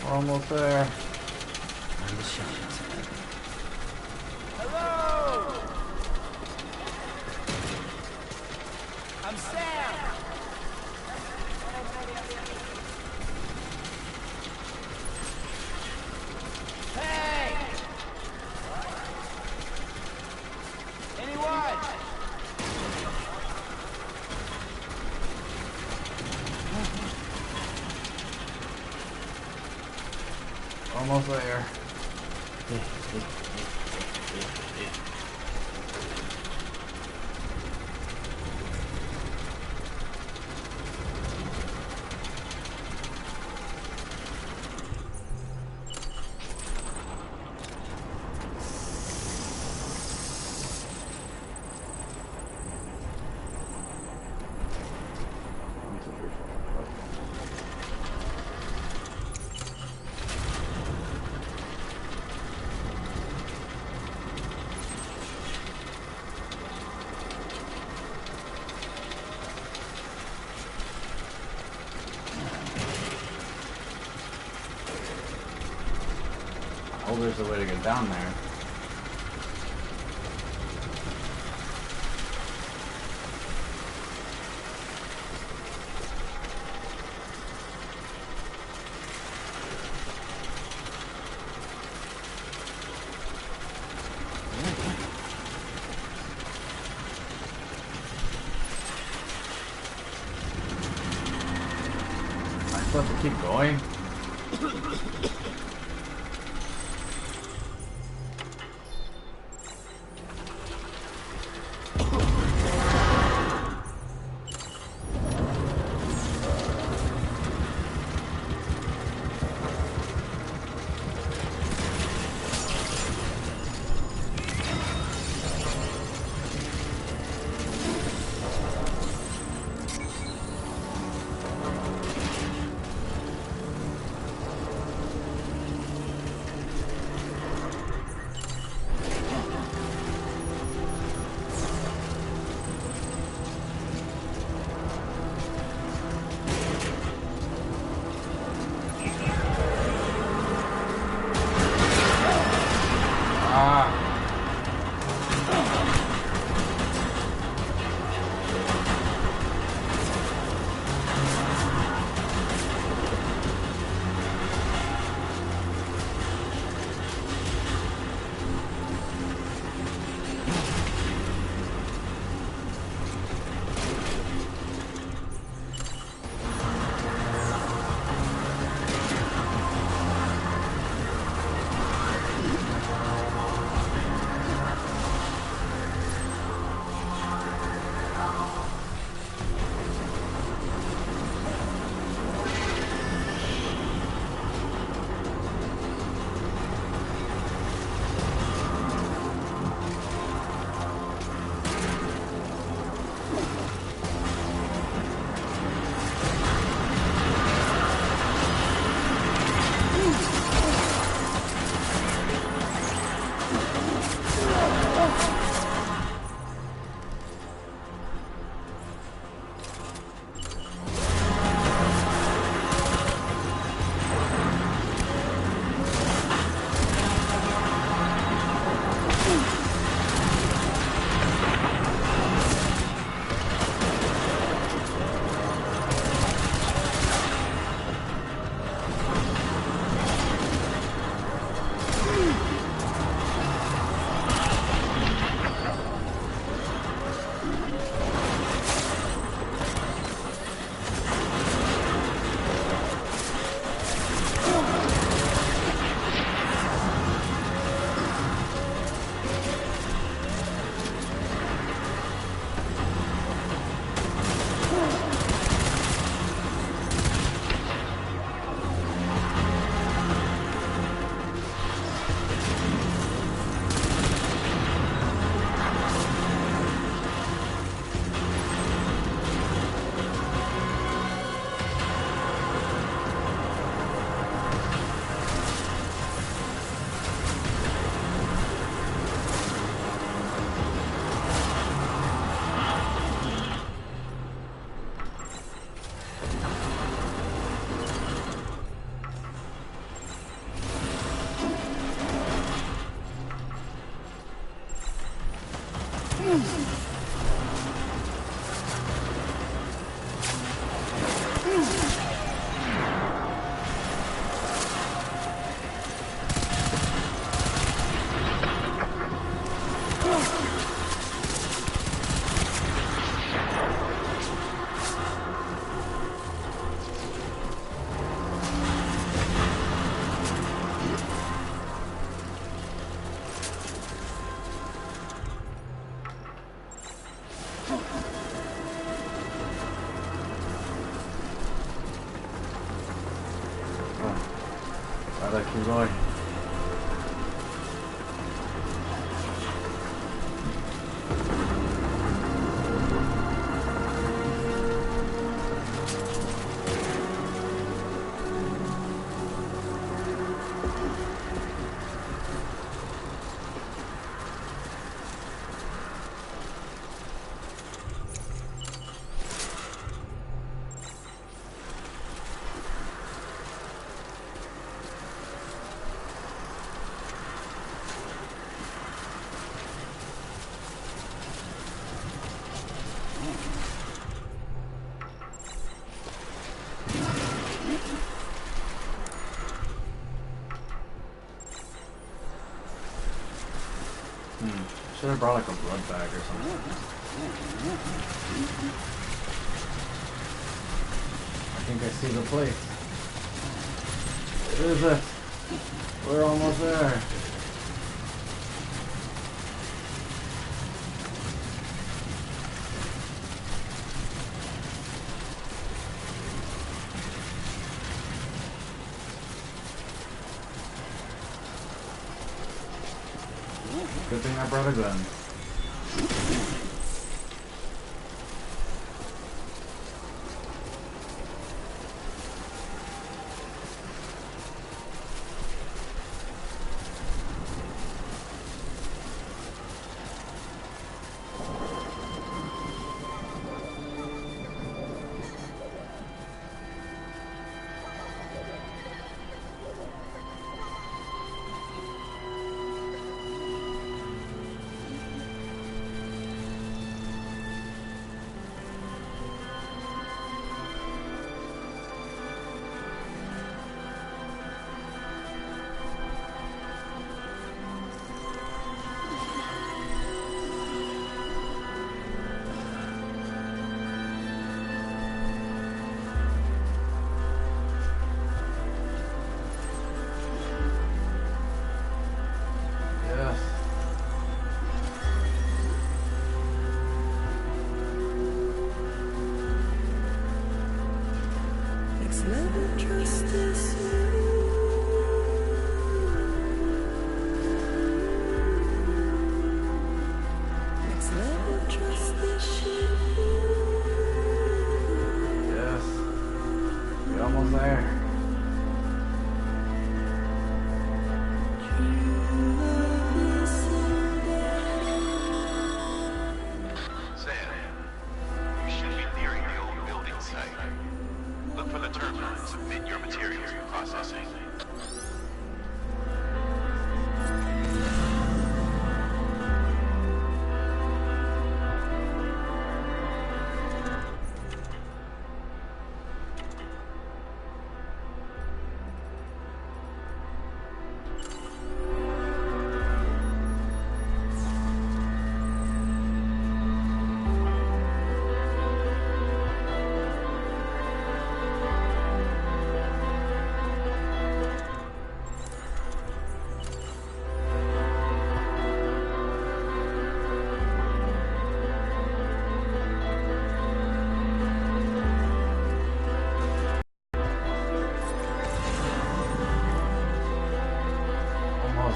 We're almost there. I'm the shadows. Hello! I'm Sam! Hey! Anyone? Almost there. Oh, there's a way to get down there. Am I supposed to keep going? Keep going. Should have brought like a blood bag or something. I think I see the place. What is it? We're almost there. Good thing I brought a gun.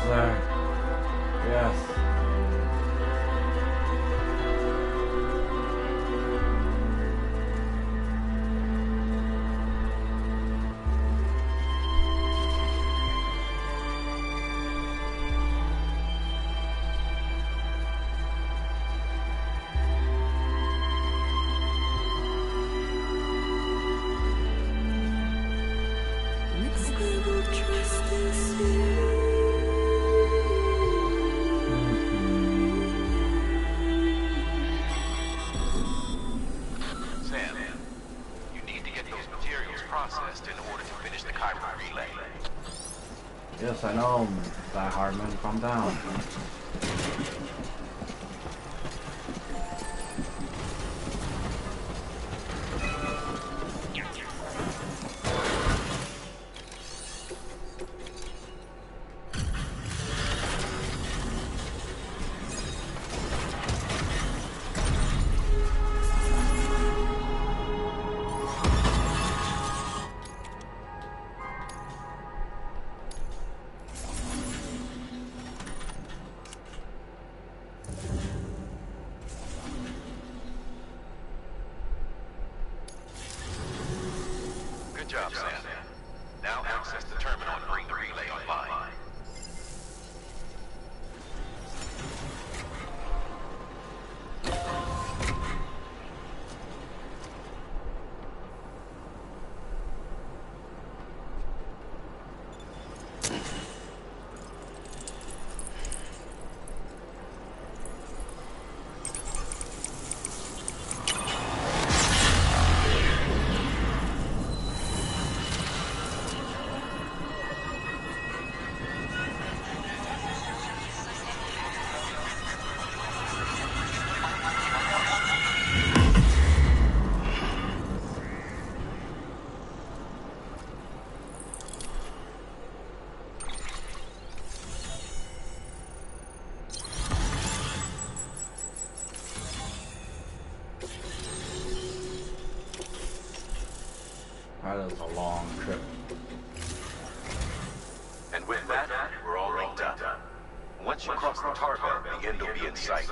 There. Yes. Yes, I know, Die Hardman, calm down. Good job, Sam. Now access the terminal and bring the relay online. That is a long trip. And with that, we're all linked up. Once you cross the tar belt, the end will be in sight.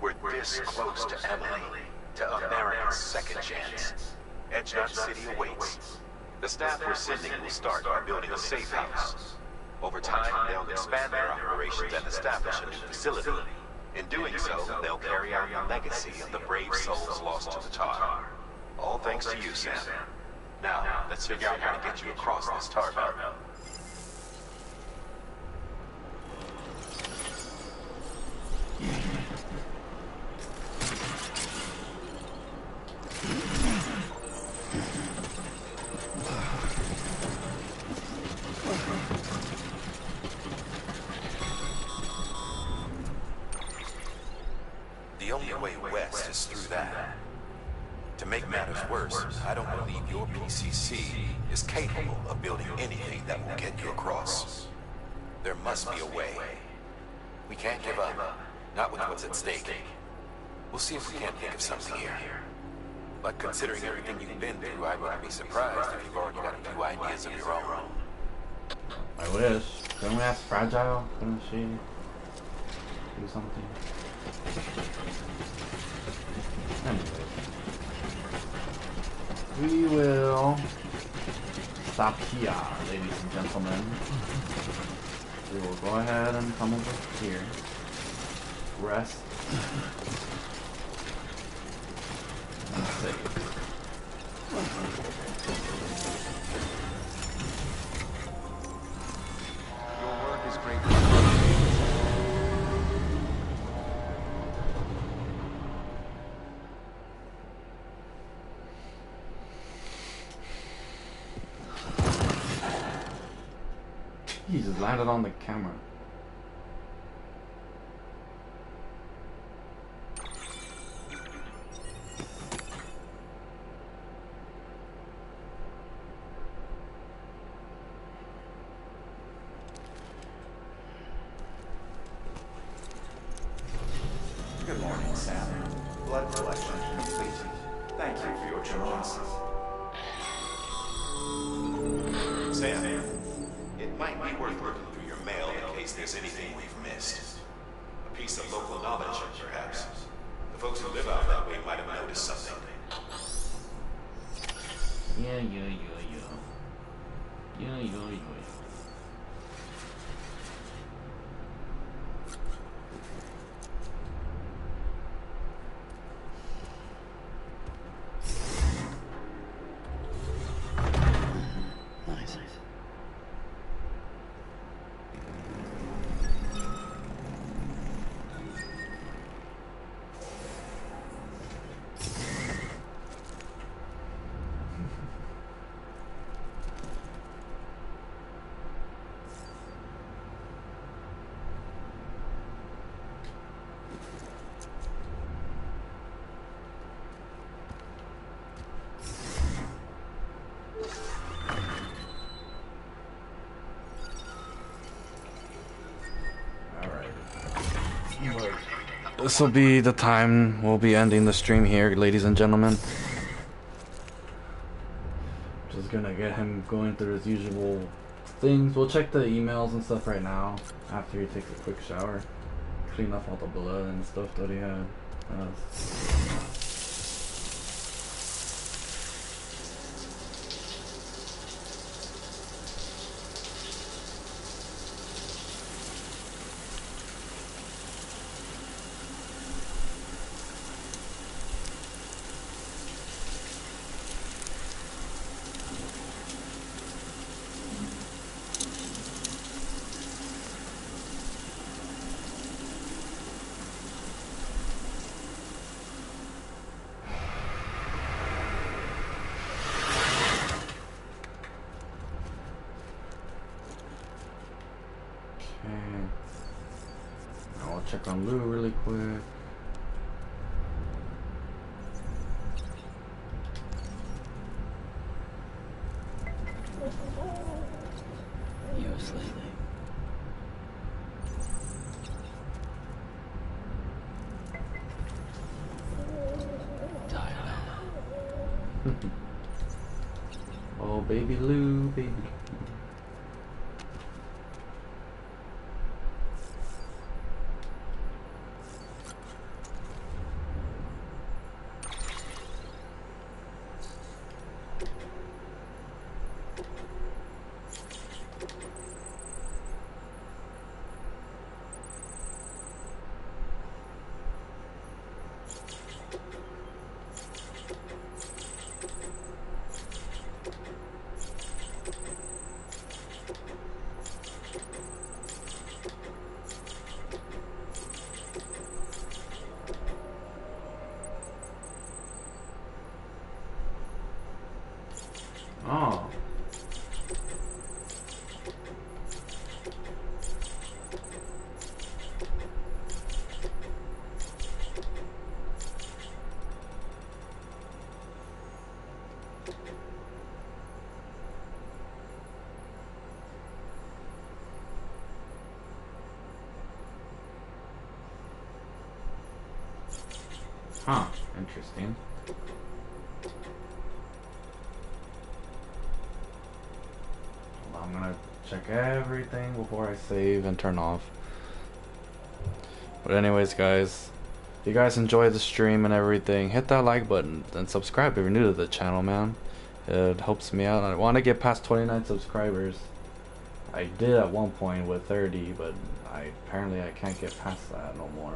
We're this close to Emily, to America's second chance. Edge Knot City awaits. The staff we're sending will start by building a safe house. Over time, they'll expand their operations and establish a new facility. In doing so, they'll carry out the legacy of the brave souls lost to the tar. All thanks to you, Sam. Now, let's figure out how to get you across this tar belt. The only way west is through that. To make matters worse, I don't believe your PCC is capable of building anything that will get you across. There must be a way. We can't give up, not with what's at stake. We'll see if we can't think of something here. But considering everything you've been through, I wouldn't be surprised if you've already got a few ideas of your own. I wish. Couldn't we ask Fragile? Couldn't she do something? Anyway. We will stop here, ladies and gentlemen. We will go ahead and come over here. Rest. And save. Your work is great. He just landed on the camera. Good morning, Sam. Blood collection complete. Thank you for your generosity. Sam, it might be worth looking through your mail in case there's anything we've missed. A piece of local knowledge, perhaps. The folks who live out that way might have noticed something. Yeah. Nice. This will be the time we'll be ending the stream here, ladies and gentlemen. Just gonna get him going through his usual things. We'll check the emails and stuff right now after he takes a quick shower. Clean off all the blood and stuff that he had. check on Lou really quick. You asleep? Oh, baby Lou, baby. Oh. Huh, interesting. I'm gonna check everything before I save and turn off. But anyways, guys, if you guys enjoyed the stream and everything, hit that like button and subscribe if you're new to the channel, man. It helps me out. I want to get past 29 subscribers. I did at one point with 30, but apparently I can't get past that no more.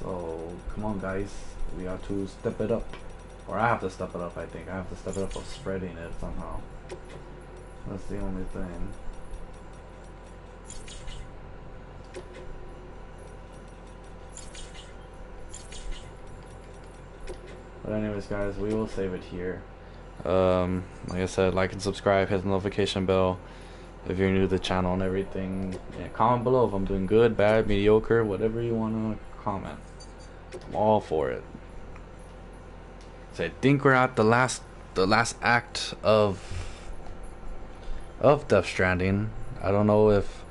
So come on, guys, we have to step it up, or I have to step it up. I think I have to step it up of spreading it somehow. That's the only thing. But anyways, guys, we will save it here. Like I said, like and subscribe, hit the notification bell if you're new to the channel and everything. Yeah, comment below if I'm doing good, bad, mediocre, whatever you want to comment. I'm all for it. So I think we're at the last act of Death Stranding. I don't know if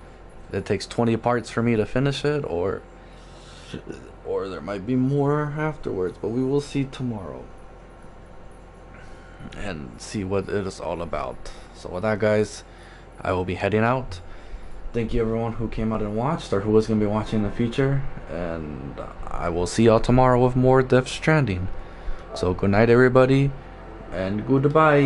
it takes 20 parts for me to finish it, or there might be more afterwards, but we will see tomorrow and see what it is all about. So with that, guys, I will be heading out. Thank you everyone who came out and watched, or who was going to be watching in the future, and I will see y'all tomorrow with more Death Stranding. So good night everybody, and goodbye.